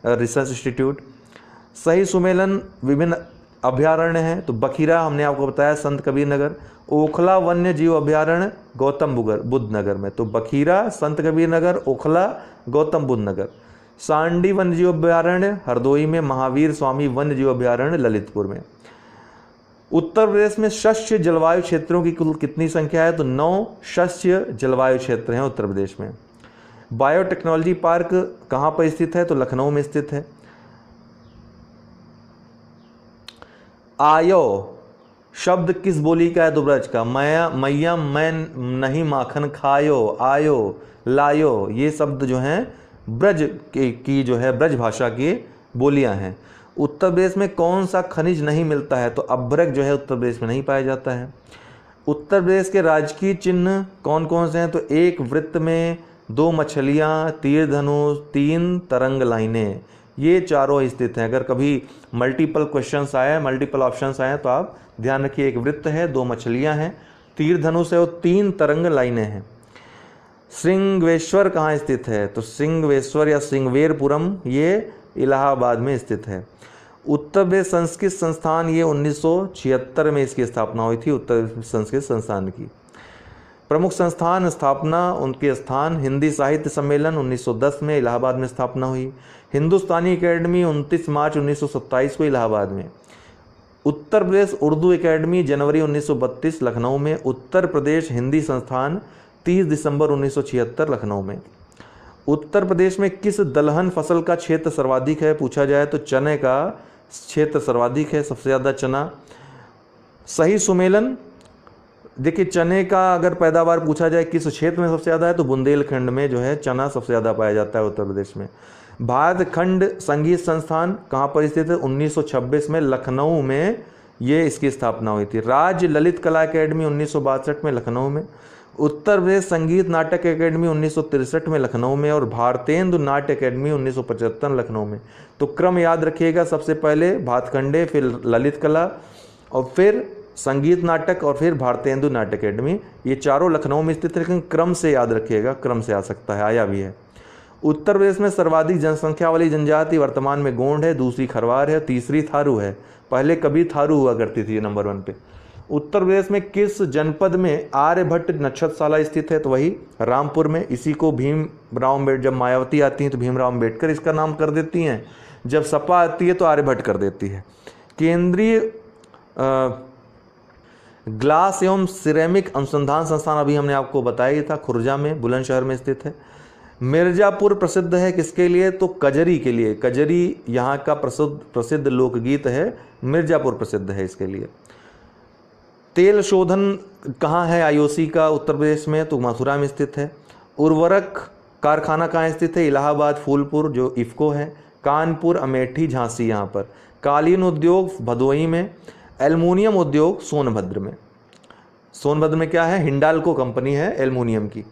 रिसर्च इंस्टीट्यूट। सही सुमेलन विभिन्न अभ्यारण्य हैं, तो बखीरा हमने आपको बताया संत कबीर नगर। ओखला वन्य जीव अभ्यारण्य गौतम बुद्ध नगर में, तो बखीरा, संत कबीर नगर, ओखला, गौतम बुद्ध नगर। सांडी वन्य जीव अभ्यारण्य हरदोई में। महावीर स्वामी वन्य जीव अभ्यारण्य ललितपुर में। उत्तर प्रदेश में शस्य जलवायु क्षेत्रों की कुल कितनी संख्या है? तो 9 शस्य जलवायु क्षेत्र हैं उत्तर प्रदेश में। बायोटेक्नोलॉजी पार्क कहाँ पर स्थित है? तो लखनऊ में स्थित है। आयो शब्द किस बोली का है? तो ब्रज का। मैया मैं नहीं माखन खायो, आयो, लायो, ये शब्द जो हैं ब्रज की जो है ब्रज भाषा की बोलियां हैं। उत्तर प्रदेश में कौन सा खनिज नहीं मिलता है? तो अभ्रक जो है उत्तर प्रदेश में नहीं पाया जाता है। उत्तर प्रदेश के राजकीय चिन्ह कौन कौन से हैं? तो 1 वृत्त में, 2 मछलियाँ, तीर धनुष, 3 तरंग लाइनें, ये चारों स्थित हैं। अगर कभी मल्टीपल क्वेश्चंस आए, मल्टीपल ऑप्शंस आए, तो आप ध्यान रखिए, 1 वृत्त है, 2 मछलियाँ हैं, तीर धनुष है और 3 तरंग लाइनें हैं। श्रृंगवेश्वर कहाँ स्थित है? तो श्रृंगवेश्वर या श्रृंगवेरपुरम, ये इलाहाबाद में स्थित है। उत्तर प्रदेश संस्कृत संस्थान, ये 1976 में इसकी स्थापना हुई थी, उत्तर प्रदेश संस्कृत संस्थान की। प्रमुख संस्थान स्थापना, उनके स्थान, हिंदी साहित्य सम्मेलन 1910 में इलाहाबाद में स्थापना हुई। हिंदुस्तानी एकेडमी 29 मार्च 1927 को इलाहाबाद में। उत्तर प्रदेश उर्दू एकेडमी जनवरी 1932 लखनऊ में। उत्तर प्रदेश हिंदी संस्थान 30 दिसंबर 1976 लखनऊ में। उत्तर प्रदेश में किस दलहन फसल का क्षेत्र सर्वाधिक है? पूछा जाए तो चने का क्षेत्र सर्वाधिक है, सबसे ज़्यादा चना। सही सुमेलन, देखिए चने का अगर पैदावार पूछा जाए किस क्षेत्र में सबसे ज़्यादा है, तो बुंदेलखंड में जो है चना सबसे ज़्यादा पाया जाता है उत्तर प्रदेश में। भारत खंड संगीत संस्थान कहाँ पर स्थित है? 1926 में लखनऊ में ये इसकी स्थापना हुई थी। राज्य ललित कला अकेडमी 1962 में लखनऊ में। उत्तर प्रदेश संगीत नाटक अकेडमी 1963 में लखनऊ में। और भारतेंदु नाट्य अकेडमी 1975 लखनऊ में। तो क्रम याद रखिएगा, सबसे पहले भातखंडे, फिर ललित कला, और फिर संगीत नाटक, और फिर भारतेंदु नाट्य अकेडमी। ये चारों लखनऊ में स्थित है, लेकिन क्रम से याद रखिएगा, क्रम से आ सकता है, आया भी है। उत्तर प्रदेश में सर्वाधिक जनसंख्या वाली जनजाति वर्तमान में गोंड है, दूसरी खरवार है, तीसरी थारू है। पहले कभी थारू हुआ करती थी नंबर 1 पे। उत्तर प्रदेश में किस जनपद में आर्यभट्ट नक्षत्रशाला स्थित है? तो वही रामपुर में। इसी को भीमराव अम्बेडकर, जब मायावती आती हैं तो भीमराव अम्बेडकर इसका नाम कर देती हैं, जब सपा आती है तो आर्यभट्ट कर देती है। केंद्रीय ग्लास एवं सिरेमिक अनुसंधान संस्थान अभी हमने आपको बताया ही था, खुर्जा में, बुलंदशहर में स्थित है। मिर्जापुर प्रसिद्ध है किसके लिए? तो कजरी के लिए। कजरी यहाँ का प्रसिद्ध लोकगीत है, मिर्जापुर प्रसिद्ध है इसके लिए। तेल शोधन कहाँ है आईओसी का? उत्तर प्रदेश में, तो मथुरा में स्थित है। उर्वरक कारखाना कहाँ स्थित है? इलाहाबाद फूलपुर जो इफ़को है। कानपुर, अमेठी, झांसी यहाँ पर। कालीन उद्योग भदोही में। एल्युमिनियम उद्योग सोनभद्र में। सोनभद्र में क्या है? हिंडाल्को कंपनी है एल्युमिनियम की।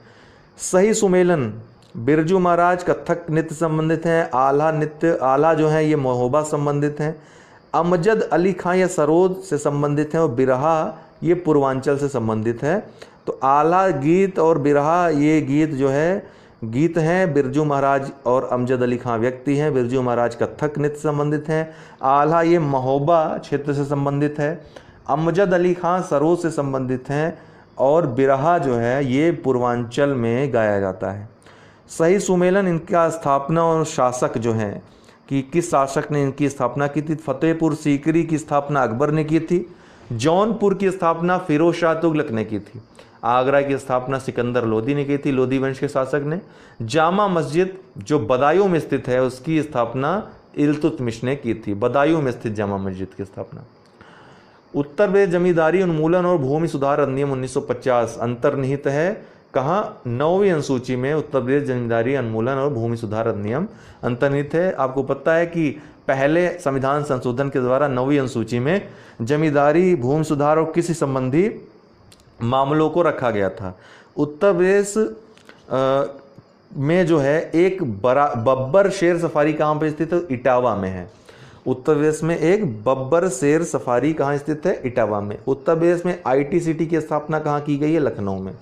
सही सुमेलन, बिरजू महाराज कथक नृत्य संबंधित हैं। आला नृत्य, आला जो है ये महोबा संबंधित हैं। अमजद अली खां ये सरोद से संबंधित हैं। और बिरहा ये पूर्वांचल से संबंधित है। तो आला गीत और बिरहा ये गीत जो है गीत हैं बिरजू महाराज और अमजद अली खां व्यक्ति हैं। बिरजू महाराज कथक नृत्य से संबंधित हैं। आल्हा ये महोबा क्षेत्र से संबंधित है। अमजद अली खां सरोद से संबंधित हैं और बिरहा जो है ये पूर्वांचल में गाया जाता है। सही सुमेलन इनका स्थापना और शासक जो हैं कि किस शासक ने इनकी स्थापना की थी। फतेहपुर सीकरी की स्थापना अकबर ने की थी। जौनपुर की स्थापना फिरोज शाह तुगलक ने की थी। आगरा की स्थापना सिकंदर लोदी ने की थी, लोदी वंश के शासक ने। जामा मस्जिद जो बदायूं में स्थित है उसकी स्थापना इल्तुतमिश ने की थी। बदायूं में स्थित जामा मस्जिद की स्थापना। उत्तर प्रदेश जमींदारी उन्मूलन और भूमि सुधार अधिनियम 1950 अंतर्निहित है कहाँ? 9वीं अनुसूची में उत्तर प्रदेश जमींदारी उन्मूलन और भूमि सुधार अधिनियम अंतर्निहित है। आपको पता है कि पहले संविधान संशोधन के द्वारा 9वीं अनुसूची में जमींदारी, भूमि सुधार और कृषि संबंधी मामलों को रखा गया था। उत्तर प्रदेश में जो है एक बब्बर शेर सफारी कहाँ पे स्थित है? इटावा में है। उत्तर प्रदेश में एक बब्बर शेर सफारी कहाँ स्थित है? इटावा में। उत्तर प्रदेश में ITCT की स्थापना कहाँ की गई है? लखनऊ में।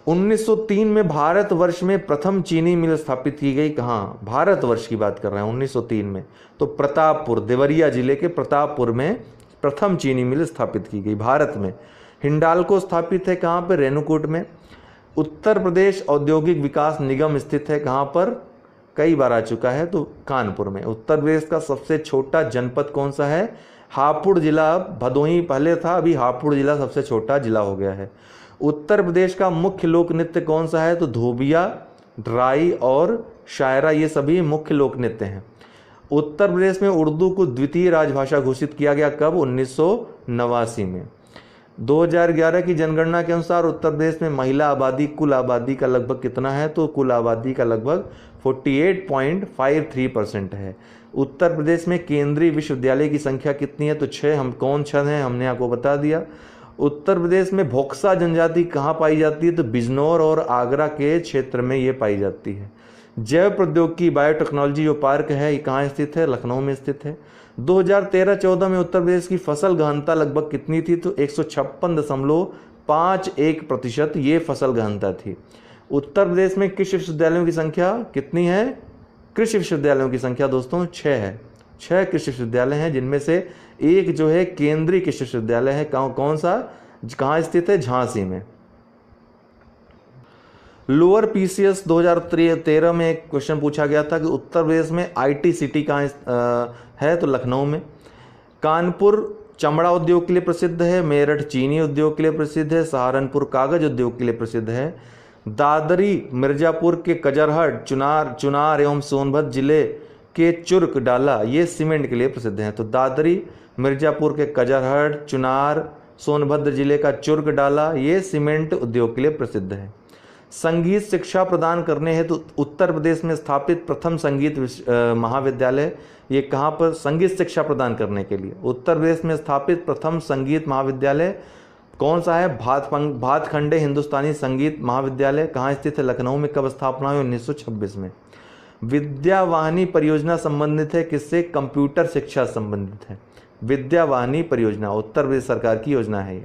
1903 में भारतवर्ष में प्रथम चीनी मिल स्थापित की गई कहाँ? भारतवर्ष की बात कर रहे हैं 1903 में। तो प्रतापपुर, देवरिया जिले के प्रतापपुर में प्रथम चीनी मिल स्थापित की गई भारत में। हिंडाल्को स्थापित है कहाँ पर? रेणुकूट में। उत्तर प्रदेश औद्योगिक विकास निगम स्थित है कहाँ पर? कई बार आ चुका है, तो कानपुर में। उत्तर प्रदेश का सबसे छोटा जनपद कौन सा है? हापुड़ जिला। भदोही पहले था, अभी हापुड़ जिला सबसे छोटा जिला हो गया है। उत्तर प्रदेश का मुख्य लोक नृत्य कौन सा है? तो धोबिया, ड्राई और शायरा, ये सभी मुख्य लोक नृत्य हैं। उत्तर प्रदेश में उर्दू को द्वितीय राजभाषा घोषित किया गया कब? 1989 में। 2011 की जनगणना के अनुसार उत्तर प्रदेश में महिला आबादी कुल आबादी का लगभग कितना है? तो कुल आबादी का लगभग 48.53% है। उत्तर प्रदेश में केंद्रीय विश्वविद्यालय की संख्या कितनी है? तो 6। हम कौन 6 हैं हमने आपको बता दिया। उत्तर प्रदेश में भोक्सा जनजाति कहाँ पाई जाती है? तो बिजनौर और आगरा के क्षेत्र में ये पाई जाती है। जैव प्रौद्योगिकी बायोटेक्नोलॉजी जो पार्क है ये कहाँ स्थित है? लखनऊ में स्थित है। 2013-14 में उत्तर प्रदेश की फसल गहनता लगभग कितनी थी? तो 156.51% ये फसल गहनता थी। उत्तर प्रदेश में कृषि विश्वविद्यालयों की संख्या कितनी है? कृषि विश्वविद्यालयों की संख्या दोस्तों 6 है। 6 कृषि विश्वविद्यालय हैं, जिनमें से एक जो है केंद्रीय कृषि विश्वविद्यालय है। कौन सा? कहाँ स्थित है? झांसी में। लोअर PCS 2013 में एक क्वेश्चन पूछा गया था कि उत्तर प्रदेश में ITCT कहाँ है? तो लखनऊ में। कानपुर चमड़ा उद्योग के लिए प्रसिद्ध है। मेरठ चीनी उद्योग के लिए प्रसिद्ध है। सहारनपुर कागज उद्योग के लिए प्रसिद्ध है। दादरी मिर्जापुर के कजरहट, चुनार एवं सोनभद्र जिले के चुर्क डाला ये सीमेंट के लिए प्रसिद्ध हैं। तो दादरी मिर्जापुर के कजरहट, चुनार, सोनभद्र जिले का चुर्क डाला ये सीमेंट उद्योग के लिए प्रसिद्ध है। संगीत शिक्षा प्रदान करने हेतु तो उत्तर प्रदेश में स्थापित प्रथम संगीत महाविद्यालय ये कहाँ पर? संगीत शिक्षा प्रदान करने के लिए उत्तर प्रदेश में स्थापित प्रथम संगीत महाविद्यालय कौन सा है? भातखंडे हिंदुस्तानी संगीत महाविद्यालय कहाँ स्थित है? लखनऊ में। कब स्थापना हुई? 1926 में। विद्यावाहिनी परियोजना संबंधित है किससे? कंप्यूटर शिक्षा संबंधित है। विद्यावाहिनी परियोजना उत्तर प्रदेश सरकार की योजना है ये।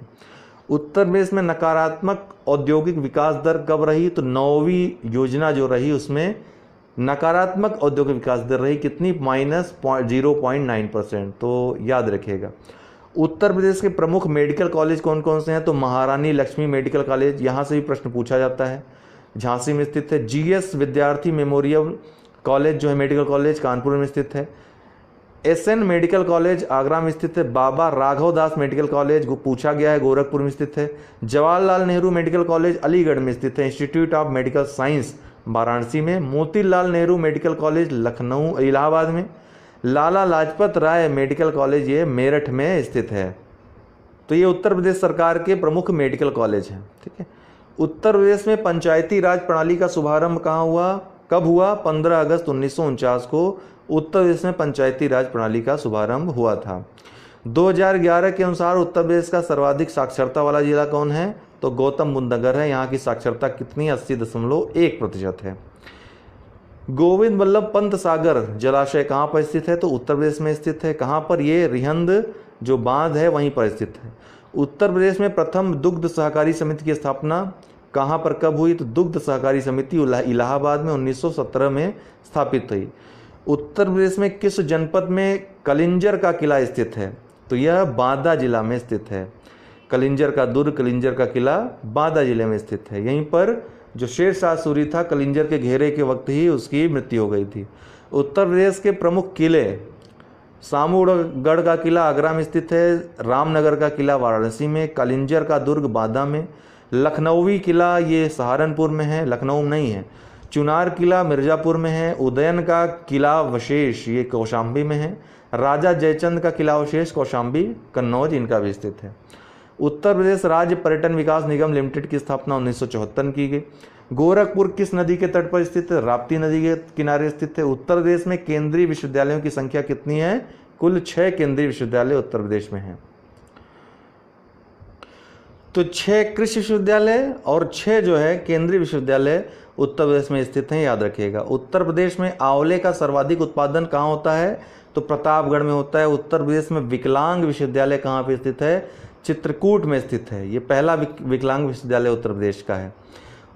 उत्तर प्रदेश में नकारात्मक औद्योगिक विकास दर कब रही? तो 9वीं योजना जो रही उसमें नकारात्मक औद्योगिक विकास दर रही कितनी? -0.9%। तो याद रखिएगा। उत्तर प्रदेश के प्रमुख मेडिकल कॉलेज कौन कौन से हैं? तो महारानी लक्ष्मी मेडिकल कॉलेज, यहाँ से भी प्रश्न पूछा जाता है, झांसी में स्थित है। GS विद्यार्थी मेमोरियल कॉलेज जो है मेडिकल कॉलेज कानपुर में स्थित है। SN मेडिकल कॉलेज आगरा में स्थित है। बाबा राघव दास मेडिकल कॉलेज पूछा गया है गोरखपुर में स्थित है। जवाहरलाल नेहरू मेडिकल कॉलेज अलीगढ़ में स्थित है। Institute of medical science Varanasi में। मोतीलाल नेहरू मेडिकल कॉलेज लखनऊ इलाहाबाद में। लाला लाजपत राय मेडिकल कॉलेज ये मेरठ में स्थित है। तो ये उत्तर प्रदेश सरकार के प्रमुख मेडिकल कॉलेज हैं। ठीक है। उत्तर प्रदेश में पंचायती राज प्रणाली का शुभारंभ कहाँ हुआ? कब हुआ? 15 अगस्त 1949 को उत्तर प्रदेश में पंचायती राज प्रणाली का शुभारंभ हुआ था। 2011 के अनुसार उत्तर प्रदेश का सर्वाधिक साक्षरता वाला जिला कौन है? तो गौतम बुद्ध नगर है। यहाँ की साक्षरता कितनी? 80.1% है। गोविंद वल्लभ पंत सागर जलाशय कहाँ पर स्थित है? तो उत्तर प्रदेश में स्थित है। कहाँ पर? ये रिहंद जो बांध है वहीं पर स्थित है। उत्तर प्रदेश में प्रथम दुग्ध सहकारी समिति की स्थापना कहाँ पर कब हुई? तो दुग्ध सहकारी समिति इलाहाबाद में 1917 में स्थापित हुई। उत्तर प्रदेश में किस जनपद में कलिंजर का किला स्थित है? तो यह बांदा जिला में स्थित है। कलिंजर का दुर्ग, कलिंजर का किला बांदा जिले में स्थित है। यहीं पर जो शेरशाह सूरी था, कलिंजर के घेरे के वक्त ही उसकी मृत्यु हो गई थी। उत्तर प्रदेश के प्रमुख किले, सामूगढ़ का किला आगरा में स्थित है, रामनगर का किला वाराणसी में, कलिंजर का दुर्ग बांदा में, लखनऊवी किला ये सहारनपुर में है, लखनऊ नहीं है, चुनार किला मिर्जापुर में है, उदयन का किला अवशेष ये कौशाम्बी में है, राजा जयचंद का किला अवशेष कौशाम्बी कन्नौज इनका भी स्थित है। उत्तर प्रदेश राज्य पर्यटन विकास निगम लिमिटेड की स्थापना 1974 की गई। गोरखपुर किस नदी के तट पर स्थित है? राप्ती नदी के किनारे स्थित है। उत्तर प्रदेश में केंद्रीय विश्वविद्यालयों की संख्या कितनी है? कुल 6 केंद्रीय विश्वविद्यालय उत्तर प्रदेश में हैं। तो 6 कृषि विश्वविद्यालय और 6 जो है केंद्रीय विश्वविद्यालय उत्तर प्रदेश में स्थित हैं, याद रखिएगा। उत्तर प्रदेश में आंवले का सर्वाधिक उत्पादन कहाँ होता है? तो प्रतापगढ़ में होता है। उत्तर प्रदेश में विकलांग विश्वविद्यालय कहाँ पे स्थित है? चित्रकूट में स्थित है। ये पहला विकलांग विश्वविद्यालय उत्तर प्रदेश का है।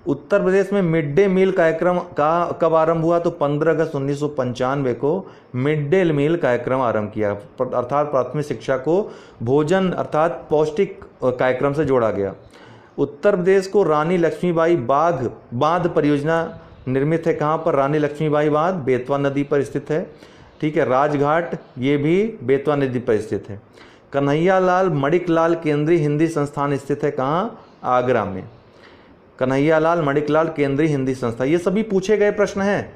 उत्तर प्रदेश में मिड डे मील कार्यक्रम का कब आरंभ हुआ? तो 15 अगस्त 1995 को मिड डे मील कार्यक्रम आरंभ किया, अर्थात प्राथमिक शिक्षा को भोजन अर्थात पौष्टिक कार्यक्रम से जोड़ा गया। उत्तर प्रदेश को रानी लक्ष्मीबाई बांध परियोजना निर्मित है। कहाँ पर? रानी लक्ष्मीबाई बांध बेतवा नदी पर स्थित है। ठीक है, राजघाट ये भी बेतवा नदी पर स्थित है। कन्हैयालाल मणिकलाल केंद्रीय हिंदी संस्थान स्थित है। कहाँ? आगरा में। कन्हैयालाल मणिकलाल केंद्रीय हिंदी संस्था। ये सभी पूछे गए प्रश्न हैं,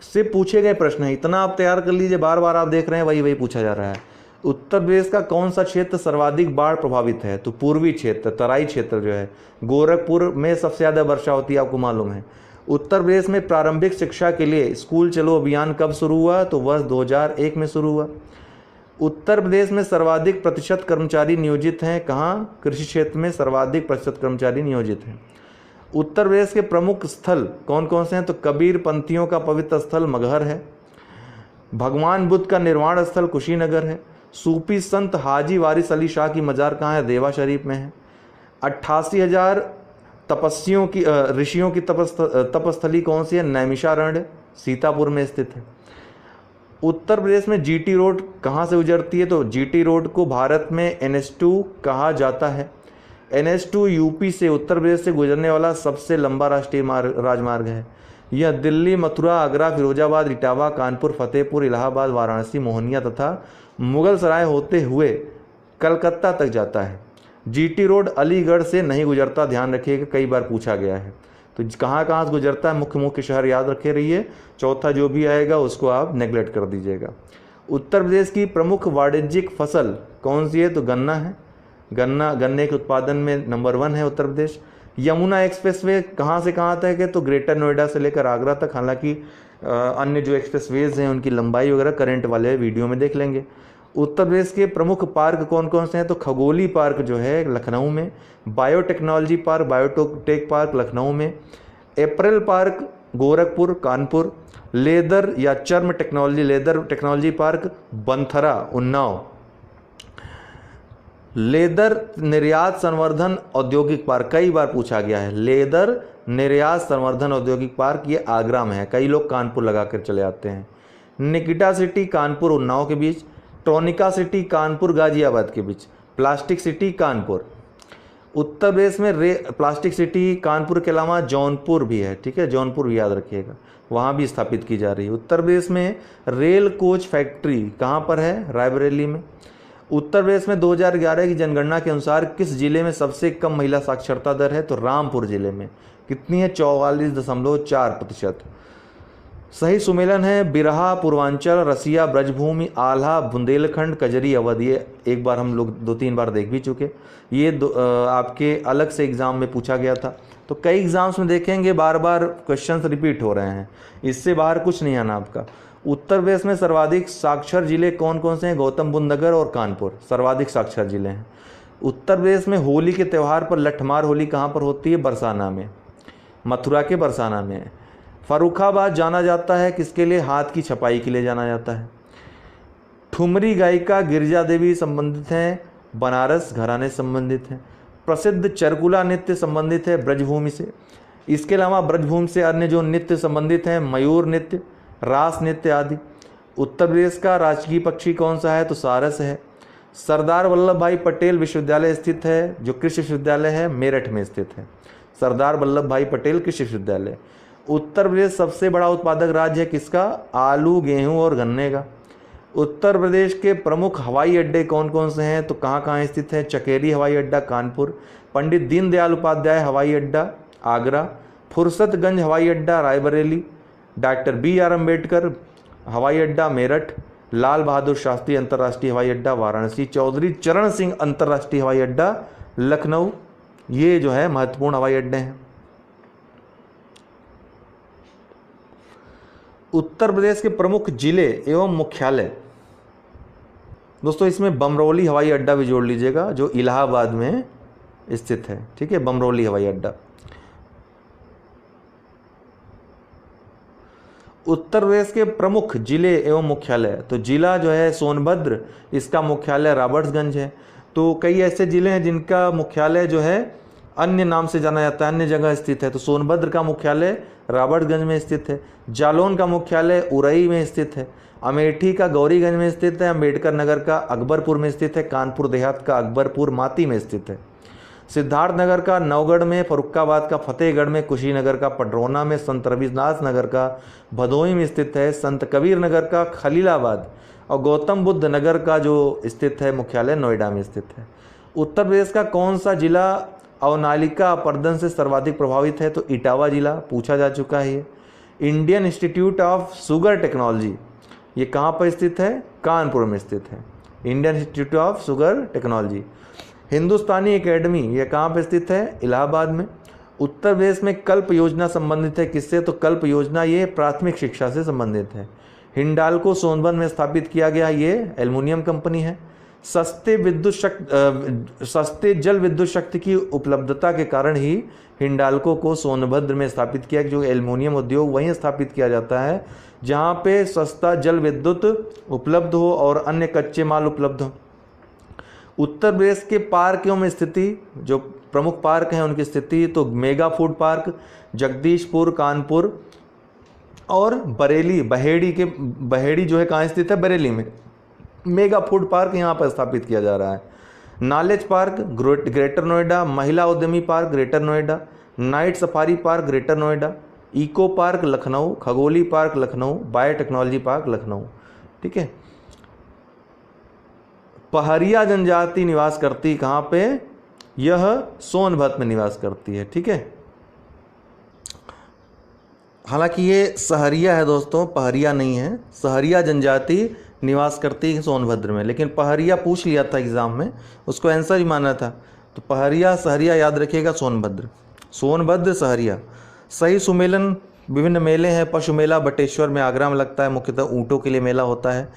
सिर्फ पूछे गए प्रश्न हैं, इतना आप तैयार कर लीजिए, बार बार आप देख रहे हैं वही पूछा जा रहा है। उत्तर प्रदेश का कौन सा क्षेत्र सर्वाधिक बाढ़ प्रभावित है? तो पूर्वी क्षेत्र, तराई क्षेत्र जो है, गोरखपुर में सबसे ज़्यादा वर्षा होती है, आपको मालूम है। उत्तर प्रदेश में प्रारंभिक शिक्षा के लिए स्कूल चलो अभियान कब शुरू हुआ? तो वर्ष 2001 में शुरू हुआ। उत्तर प्रदेश में सर्वाधिक प्रतिशत कर्मचारी नियोजित हैं। कहाँ? कृषि क्षेत्र में सर्वाधिक प्रतिशत कर्मचारी नियोजित हैं। उत्तर प्रदेश के प्रमुख स्थल कौन कौन से हैं? तो कबीर पंथियों का पवित्र स्थल मगहर है, भगवान बुद्ध का निर्वाण स्थल कुशीनगर है, सूफी संत हाजी वारिस अली शाह की मजार कहाँ है? देवा शरीफ में है। 88,000 तपस्वियों की ऋषियों की तपस्थली कौन सी है? नैमिषारण्य सीतापुर में स्थित है। उत्तर प्रदेश में जीटी रोड कहाँ से गुजरती है? तो जीटी रोड को भारत में NH2 कहा जाता है। NH2 यूपी से उत्तर प्रदेश से गुजरने वाला सबसे लंबा राष्ट्रीय राजमार्ग है। यह दिल्ली, मथुरा, आगरा, फिरोजाबाद, इटावा, कानपुर, फतेहपुर, इलाहाबाद, वाराणसी, मोहनिया तथा मुगल सराय होते हुए कलकत्ता तक जाता है। जीटी रोड अलीगढ़ से नहीं गुजरता, ध्यान रखिएगा, कई बार पूछा गया है। तो कहाँ कहाँ से गुजरता है? मुख्य शहर याद रखे रहिए, चौथा जो भी आएगा उसको आप नेगलेक्ट कर दीजिएगा। उत्तर प्रदेश की प्रमुख वाणिज्यिक फसल कौन सी है? तो गन्ना है। गन्ने के उत्पादन में नंबर 1 है उत्तर प्रदेश। यमुना एक्सप्रेसवे कहाँ से कहाँ तक है? तो ग्रेटर नोएडा से लेकर आगरा तक। हालांकि अन्य जो एक्सप्रेसवेज हैं उनकी लंबाई वगैरह करंट वाले वीडियो में देख लेंगे। उत्तर प्रदेश के प्रमुख पार्क कौन कौन से हैं? तो खगोली पार्क जो है लखनऊ में, biotechnology park biotech park Lucknow में, अप्रैल पार्क गोरखपुर कानपुर, लेदर या चर्म technology leather technology park Banthra Unnao, leather निर्यात संवर्धन औद्योगिक पार्क कई बार पूछा गया है। लेदर निर्यात संवर्धन औद्योगिक पार्क ये आगरा में है, कई लोग कानपुर लगा कर चले आते हैं। निकिटा सिटी कानपुर उन्नाव के बीच, ट्रोनिका सिटी कानपुर गाजियाबाद के बीच, प्लास्टिक सिटी कानपुर। उत्तर प्रदेश में प्लास्टिक सिटी कानपुर के अलावा जौनपुर भी है, ठीक है, जौनपुर भी याद रखिएगा, वहाँ भी स्थापित की जा रही है। उत्तर प्रदेश में रेल कोच फैक्ट्री कहाँ पर है? रायबरेली में। उत्तर प्रदेश में 2011 की जनगणना के अनुसार किस जिले में सबसे कम महिला साक्षरता दर है? तो रामपुर जिले में। कितनी है? 44.4%। सही सुमेलन है बिरहा, पूर्वांचल, रसिया, ब्रजभूमि, आल्हा, बुंदेलखंड, कजरी, अवध। ये एक बार हम लोग 2-3 बार देख भी चुके। ये आपके अलग से एग्जाम में पूछा गया था, तो कई एग्जाम्स में देखेंगे बार बार क्वेश्चंस रिपीट हो रहे हैं, इससे बाहर कुछ नहीं आना आपका। उत्तर प्रदेश में सर्वाधिक साक्षर जिले कौन कौन से हैं? गौतम बुद्ध नगर और कानपुर सर्वाधिक साक्षर जिले हैं। उत्तर प्रदेश में होली के त्यौहार पर लठमार होली कहाँ पर होती है? बरसाना में, मथुरा के बरसाना में। फर्रुखाबाद जाना जाता है किसके लिए? हाथ की छपाई के लिए जाना जाता है। ठुमरी गायिका गिरिजा देवी संबंधित हैं, बनारस घराने संबंधित हैं। प्रसिद्ध चरकुला नृत्य संबंधित है ब्रजभूमि से। इसके अलावा ब्रजभूमि से अन्य जो नृत्य संबंधित हैं मयूर नृत्य, रास नृत्य आदि। उत्तर प्रदेश का राजकीय पक्षी कौन सा है? तो सारस है। सरदार वल्लभ भाई पटेल विश्वविद्यालय स्थित है, जो कृषि विश्वविद्यालय है मेरठ में स्थित है। सरदार वल्लभ भाई पटेल कृषि विश्वविद्यालय। उत्तर प्रदेश सबसे बड़ा उत्पादक राज्य है किसका? आलू, गेहूं और गन्ने का। उत्तर प्रदेश के प्रमुख हवाई अड्डे कौन कौन से हैं? तो कहाँ कहाँ स्थित है? चकेरी हवाई अड्डा कानपुर, पंडित दीनदयाल उपाध्याय हवाई अड्डा आगरा, फुर्सतगंज हवाई अड्डा रायबरेली, डॉक्टर BR अम्बेडकर हवाई अड्डा मेरठ, लाल बहादुर शास्त्री अंतर्राष्ट्रीय हवाई अड्डा वाराणसी, चौधरी चरण सिंह अंतर्राष्ट्रीय हवाई अड्डा लखनऊ। ये जो है महत्वपूर्ण हवाई अड्डे हैं। उत्तर प्रदेश के प्रमुख जिले एवं मुख्यालय, दोस्तों इसमें बमरौली हवाई अड्डा भी जोड़ लीजिएगा जो इलाहाबाद में स्थित है। ठीक है, बमरौली हवाई अड्डा। उत्तर प्रदेश के प्रमुख जिले एवं मुख्यालय, तो जिला जो है सोनभद्र, इसका मुख्यालय रॉबर्ट्सगंज है। तो कई ऐसे जिले हैं जिनका मुख्यालय जो है अन्य नाम से जाना जाता है, अन्य जगह स्थित है। तो सोनभद्र का मुख्यालय रॉबर्ट्सगंज में स्थित है, जालौन का मुख्यालय उरई में स्थित है, अमेठी का गौरीगंज में स्थित है, अम्बेडकर नगर का अकबरपुर में स्थित है, कानपुर देहात का अकबरपुर माती में स्थित है, सिद्धार्थनगर का नवगढ़ में, फरुखाबाद का फतेहगढ़ में, कुशीनगर का पडरौना में, संत रविदास नगर का भदोही में स्थित है, संत कबीर नगर का खलीलाबाद और गौतम बुद्ध नगर का जो स्थित है मुख्यालय नोएडा में स्थित है। उत्तर प्रदेश का कौन सा जिला अवनालिका अपरदन से सर्वाधिक प्रभावित है? तो इटावा जिला, पूछा जा चुका है ये। Indian institute of sugar technology ये कहाँ पर स्थित है? कानपुर में स्थित है, Indian institute of sugar technology. Hindustani academy ये कहाँ पर स्थित है? इलाहाबाद में। उत्तर प्रदेश में कल्प योजना संबंधित है किससे? तो कल्प योजना ये प्राथमिक शिक्षा से संबंधित है। हिंडाल्को सोनभद्र में स्थापित किया गया, ये एल्युमिनियम कंपनी है। सस्ते जल विद्युत शक्ति की उपलब्धता के कारण ही हिंडाल्को को सोनभद्र में स्थापित किया, जो एल्युमिनियम उद्योग वहीं स्थापित किया जाता है जहां पे सस्ता जल विद्युत उपलब्ध हो और अन्य कच्चे माल उपलब्ध हो। उत्तर प्रदेश के पार्कों में स्थिति, जो प्रमुख पार्क हैं उनकी स्थिति, तो mega food park Jagdishpur, Kanpur और बरेली, बहेड़ी जो है कहाँ स्थित है? बरेली में। मेगा फूड पार्क यहाँ पर स्थापित किया जा रहा है। नॉलेज पार्क ग्रेटर नोएडा, महिला उद्यमी park greater Noida, night safari park greater Noida, eco park Lucknow, खगोली park Lucknow, biotechnology park Lucknow. ठीक है। पहाड़िया जनजाति निवास करती कहाँ पे? यह सोनभद्र में निवास करती है। ठीक है, हालांकि ये सहरिया है दोस्तों, पहाड़िया नहीं है। सहरिया जनजाति निवास करती है सोनभद्र में, लेकिन पहाड़िया पूछ लिया था एग्जाम में, उसको आंसर ही माना था। तो पहाड़िया सहरिया याद रखिएगा, सोनभद्र सहरिया। सही सुमेलन विभिन्न मेले हैं। पशु मेला बटेश्वर में आगरा में लगता है, मुख्यतः ऊँटों के लिए मेला होता है।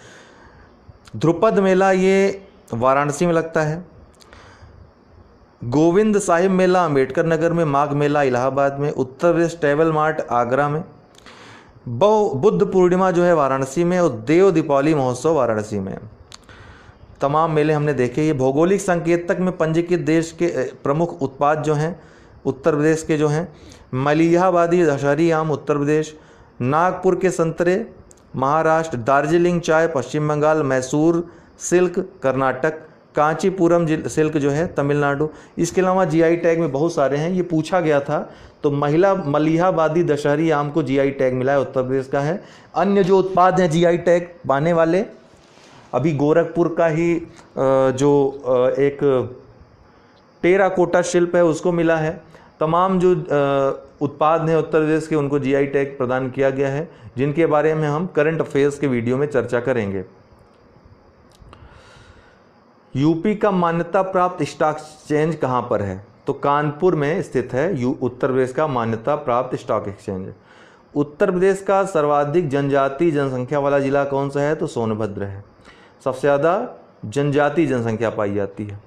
ध्रुपद मेला ये वाराणसी में लगता है। गोविंद साहिब मेला अम्बेडकर नगर में, माघ मेला इलाहाबाद में, उत्तर प्रदेश ट्रैवल मार्ट आगरा में, बुद्ध पूर्णिमा जो है वाराणसी में और देव दीपावली महोत्सव वाराणसी में। तमाम मेले हमने देखे। ये भौगोलिक संकेतक में पंजीकृत देश के प्रमुख उत्पाद जो हैं उत्तर प्रदेश के जो हैं, मलिहाबादी दशहरी आम उत्तर प्रदेश, नागपुर के संतरे महाराष्ट्र, दार्जिलिंग चाय पश्चिम बंगाल, मैसूर सिल्क कर्नाटक, कांचीपुरम सिल्क जो है तमिलनाडु। इसके अलावा GI टैग में बहुत सारे हैं, ये पूछा गया था। तो मलिहाबादी दशहरी आम को GI टैग मिला है, उत्तर प्रदेश का है। अन्य जो उत्पाद हैं GI टैग पाने वाले, अभी गोरखपुर का ही जो एक टेराकोटा शिल्प है उसको मिला है। तमाम जो उत्पाद हैं उत्तर प्रदेश के उनको GI टैग प्रदान किया गया है, जिनके बारे में हम करंट अफेयर्स के वीडियो में चर्चा करेंगे। यूपी का मान्यता प्राप्त स्टॉक एक्सचेंज कहाँ पर है? तो कानपुर में स्थित है उत्तर प्रदेश का मान्यता प्राप्त स्टॉक एक्सचेंज। उत्तर प्रदेश का सर्वाधिक जनजाति जनसंख्या वाला जिला कौन सा है? तो सोनभद्र है, सबसे ज़्यादा जनजाति जनसंख्या पाई जाती है।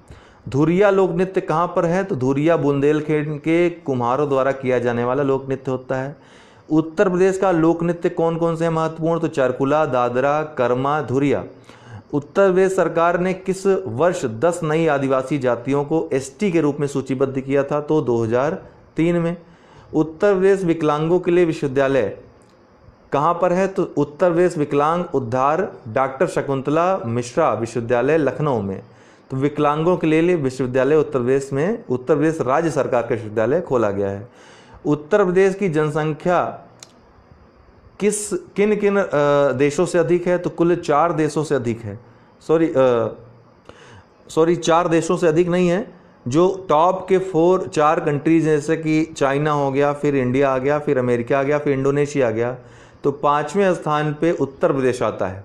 धुरिया लोक नृत्य कहाँ पर है? तो धुरिया बुंदेलखंड के कुम्हारों द्वारा किया जाने वाला लोक नृत्य होता है। उत्तर प्रदेश का लोक नृत्य कौन कौन से महत्वपूर्ण? तो चरकुला, दादरा, कर्मा, धुरिया। उत्तर प्रदेश सरकार ने किस वर्ष 10 नई आदिवासी जातियों को एसटी के रूप में सूचीबद्ध किया था? तो 2003 में। उत्तर प्रदेश विकलांगों के लिए विश्वविद्यालय कहाँ पर है? तो उत्तर प्रदेश विकलांग उद्धार डॉक्टर शकुंतला मिश्रा विश्वविद्यालय लखनऊ में। तो विकलांगों के लिए विश्वविद्यालय उत्तर प्रदेश में, उत्तर प्रदेश राज्य सरकार का विश्वविद्यालय खोला गया है। उत्तर प्रदेश की जनसंख्या किन किन देशों से अधिक है? तो कुल 4 देशों से अधिक है। सॉरी 4 देशों से अधिक नहीं है, जो टॉप के 4 कंट्रीज जैसे कि चाइना हो गया, फिर इंडिया आ गया, फिर अमेरिका आ गया, फिर इंडोनेशिया आ गया, तो 5वें स्थान पे उत्तर प्रदेश आता है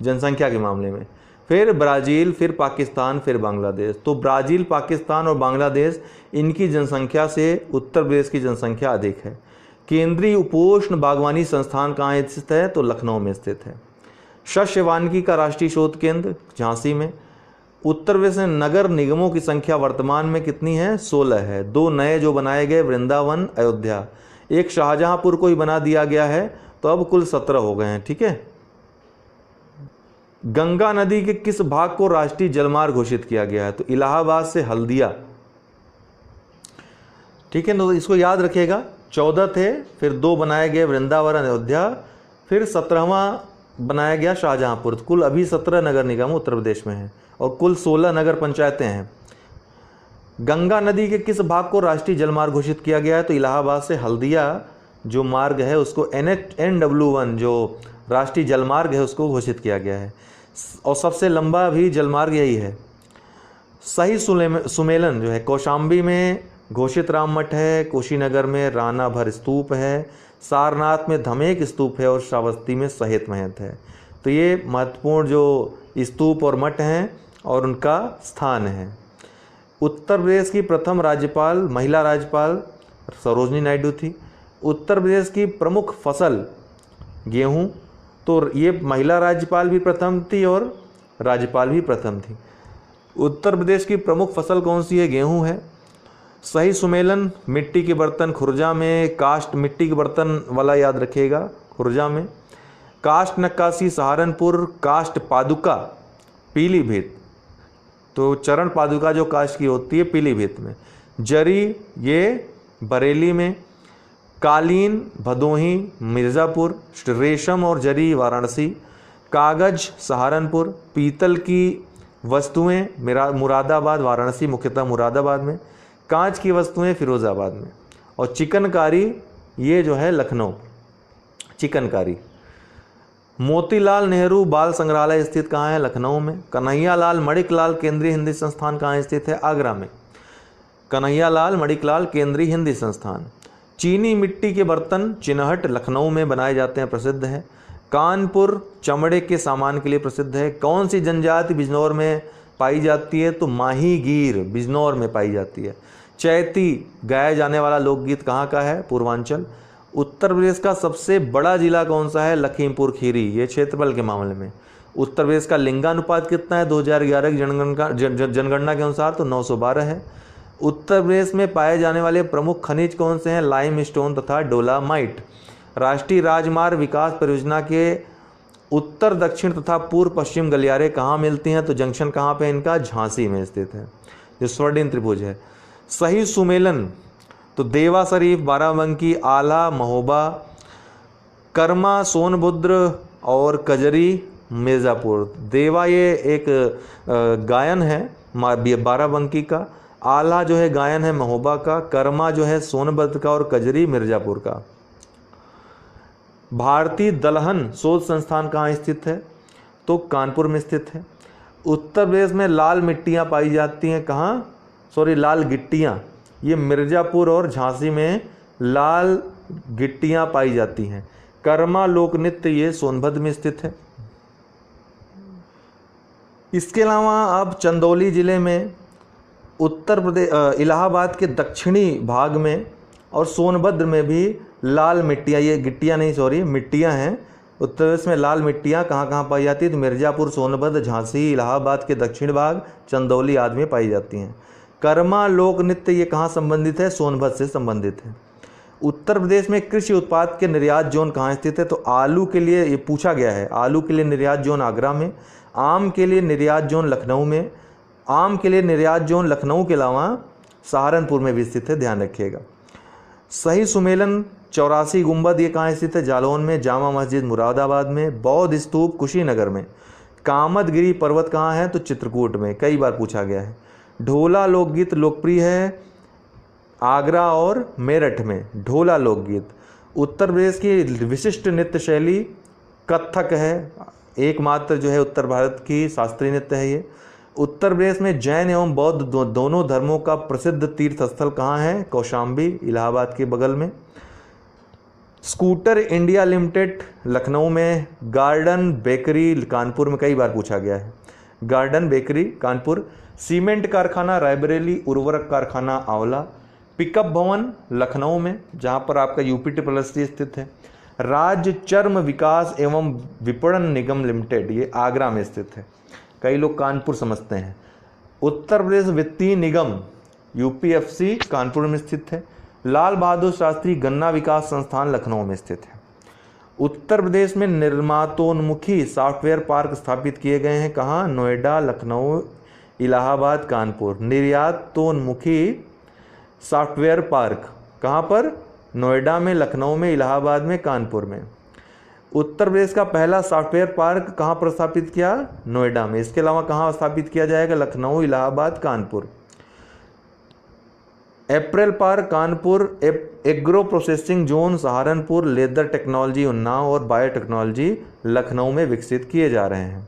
जनसंख्या के मामले में। फिर ब्राज़ील, फिर पाकिस्तान, फिर बांग्लादेश। तो ब्राज़ील, पाकिस्तान और बांग्लादेश, इनकी जनसंख्या से उत्तर प्रदेश की जनसंख्या अधिक है। केंद्रीय उपोष्ण बागवानी संस्थान कहाँ स्थित है? तो लखनऊ में स्थित है। शस्य वानिकी का राष्ट्रीय शोध केंद्र झांसी में। उत्तर प्रदेश में नगर निगमों की संख्या वर्तमान में कितनी है? 16 है। 2 नए जो बनाए गए, वृंदावन, अयोध्या। एक शाहजहांपुर को ही बना दिया गया है, तो अब कुल 17 हो गए हैं। ठीक है। गंगा नदी के किस भाग को राष्ट्रीय जलमार्ग घोषित किया गया है? तो इलाहाबाद से हल्दिया। ठीक है, तो इसको याद रखिएगा। 14 थे, फिर 2 बनाए गए, वृंदावन, अयोध्या, फिर 17वां बनाया गया शाहजहांपुर। कुल अभी 17 नगर निगम उत्तर प्रदेश में है और कुल 16 नगर पंचायतें हैं। गंगा नदी के किस भाग को राष्ट्रीय जलमार्ग घोषित किया गया है? तो इलाहाबाद से हल्दिया जो मार्ग है उसको NW1 जो राष्ट्रीय जलमार्ग है उसको घोषित किया गया है, और सबसे लंबा भी जलमार्ग यही है। सही सुमेलन जो है कौशाम्बी में घोषित राम मठ है, कुशीनगर में राणा भर स्तूप है, सारनाथ में धमेक स्तूप है और श्रावस्ती में सहित महंत है। तो ये महत्वपूर्ण जो स्तूप और मठ हैं और उनका स्थान है। उत्तर प्रदेश की प्रथम राज्यपाल, महिला राज्यपाल सरोजनी नायडू थी। उत्तर प्रदेश की प्रमुख फसल गेहूँ, तो ये महिला राज्यपाल भी प्रथम थी और राज्यपाल भी प्रथम थी। उत्तर प्रदेश की प्रमुख फसल कौन सी है? गेहूँ है। सही सुमेलन मिट्टी के बर्तन खुर्जा में, कास्ट मिट्टी के बर्तन वाला याद रखिएगा खुर्जा में। कास्ट नक्काशी सहारनपुर, कास्ट पादुका पीलीभीत, तो चरण पादुका जो कास्ट की होती है पीलीभीत में। जरी ये बरेली में। कालीन भदोही मिर्ज़ापुर, रेशम और जरी वाराणसी। कागज सहारनपुर। पीतल की वस्तुएं मुरादाबाद, वाराणसी मुख्यतः मुरादाबाद में। कांच की वस्तुएं फिरोज़ाबाद में। और चिकनकारी ये जो है लखनऊ चिकनकारी। मोतीलाल नेहरू बाल संग्रहालय स्थित कहाँ है? लखनऊ में। कन्हैयालाल मणिकलाल केंद्रीय हिंदी संस्थान कहाँ स्थित है? आगरा में। कन्हैयालाल मणिकलाल केंद्रीय हिंदी संस्थान। चीनी मिट्टी के बर्तन चिन्हट लखनऊ में बनाए जाते हैं, प्रसिद्ध है। कानपुर चमड़े के सामान के लिए प्रसिद्ध है। कौन सी जनजाति बिजनौर में पाई जाती है? तो माही गीर बिजनौर में पाई जाती है। चैती गाया जाने वाला लोकगीत कहाँ का है? पूर्वांचल। उत्तर प्रदेश का सबसे बड़ा जिला कौन सा है? लखीमपुर खीरी, ये क्षेत्रफल के मामले में। उत्तर प्रदेश का लिंगानुपात कितना है 2011 की जनगणना के अनुसार? तो 912 है। उत्तर प्रदेश में पाए जाने वाले प्रमुख खनिज कौन से हैं? लाइमस्टोन तथा डोलामाइट। राष्ट्रीय राजमार्ग विकास परियोजना के उत्तर दक्षिण तथा पूर्व पश्चिम गलियारे कहाँ मिलती हैं? तो जंक्शन कहाँ पे इनका? झांसी में स्थित है, जो स्वर्णिम त्रिभुज है। सही सुमेलन तो देवा शरीफ, बाराबंकी, आला, महोबा, कर्मा, सोनभद्र और कजरी मिर्ज़ापुर। देवा ये एक गायन है बाराबंकी का, आला जो है गायन है महोबा का, कर्मा जो है सोनभद्र का और कजरी मिर्ज़ापुर का। भारतीय दलहन शोध संस्थान कहाँ स्थित है? तो कानपुर में स्थित है। उत्तर प्रदेश में लाल मिट्टियाँ पाई जाती हैं कहाँ? लाल गिट्टियाँ, ये मिर्ज़ापुर और झांसी में लाल गिट्टियाँ पाई जाती हैं। कर्मा लोक नृत्य ये सोनभद्र में स्थित है। इसके अलावा आप चंदौली जिले में, उत्तर प्रदेश इलाहाबाद के दक्षिणी भाग में और सोनभद्र में भी लाल मिट्टियाँ, ये गिट्टियाँ नहीं मिट्टियाँ हैं। उत्तर प्रदेश में लाल मिट्टियाँ कहाँ कहाँ पाई जाती है? तो मिर्ज़ापुर, सोनभद्र, झांसी, इलाहाबाद के दक्षिण भाग, चंदौली आदि में पाई जाती हैं। कर्मा लोक नृत्य ये कहाँ संबंधित है? सोनभद्र से संबंधित है। उत्तर प्रदेश में कृषि उत्पाद के निर्यात जोन कहाँ स्थित है? तो आलू के लिए ये पूछा गया है, आलू के लिए निर्यात जोन आगरा में, आम के लिए निर्यात जोन लखनऊ में, आम के लिए निर्यात जोन लखनऊ के अलावा सहारनपुर में भी स्थित है, ध्यान रखिएगा। सही सुमेलन 84 गुंबद ये कहाँ स्थित है? जालौन में। जामा मस्जिद मुरादाबाद में। बौद्ध स्तूप कुशीनगर में। कामदगिरी पर्वत कहाँ है? तो चित्रकूट में, कई बार पूछा गया है। ढोला लोकगीत लोकप्रिय है आगरा और मेरठ में, ढोला लोकगीत। उत्तर प्रदेश की विशिष्ट नृत्य शैली कथक है, एकमात्र जो है उत्तर भारत की शास्त्रीय नृत्य है ये। उत्तर प्रदेश में जैन एवं बौद्ध दोनों धर्मों का प्रसिद्ध तीर्थ स्थल कहाँ है? कौशाम्बी, इलाहाबाद के बगल में। स्कूटर इंडिया लिमिटेड लखनऊ में। गार्डन बेकरी कानपुर में, कई बार पूछा गया है, गार्डन बेकरी कानपुर। सीमेंट कारखाना रायबरेली, उर्वरक कारखाना आंवला। पिकअप भवन लखनऊ में, जहाँ पर आपका UP-SST स्थित है। राज्य चर्म विकास एवं विपणन निगम लिमिटेड ये आगरा में स्थित है, कई लोग कानपुर समझते हैं। उत्तर प्रदेश वित्तीय निगम UPFC कानपुर में स्थित है। लाल बहादुर शास्त्री गन्ना विकास संस्थान लखनऊ में स्थित है। उत्तर प्रदेश में निर्मातोन्मुखी सॉफ्टवेयर पार्क स्थापित किए गए हैं, कहाँ? नोएडा, लखनऊ, इलाहाबाद, कानपुर। निर्यातोन्मुखी सॉफ्टवेयर पार्क कहाँ पर? नोएडा में, लखनऊ में, इलाहाबाद में, कानपुर में। उत्तर प्रदेश का पहला सॉफ्टवेयर पार्क कहाँ पर स्थापित किया? नोएडा में। इसके अलावा कहाँ स्थापित किया जाएगा? Lucknow, Allahabad, Kanpur. April park Kanpur. Agro processing zone Saharanpur. Leather technology Unnao और बायोटेक्नोलॉजी लखनऊ में विकसित किए जा रहे हैं।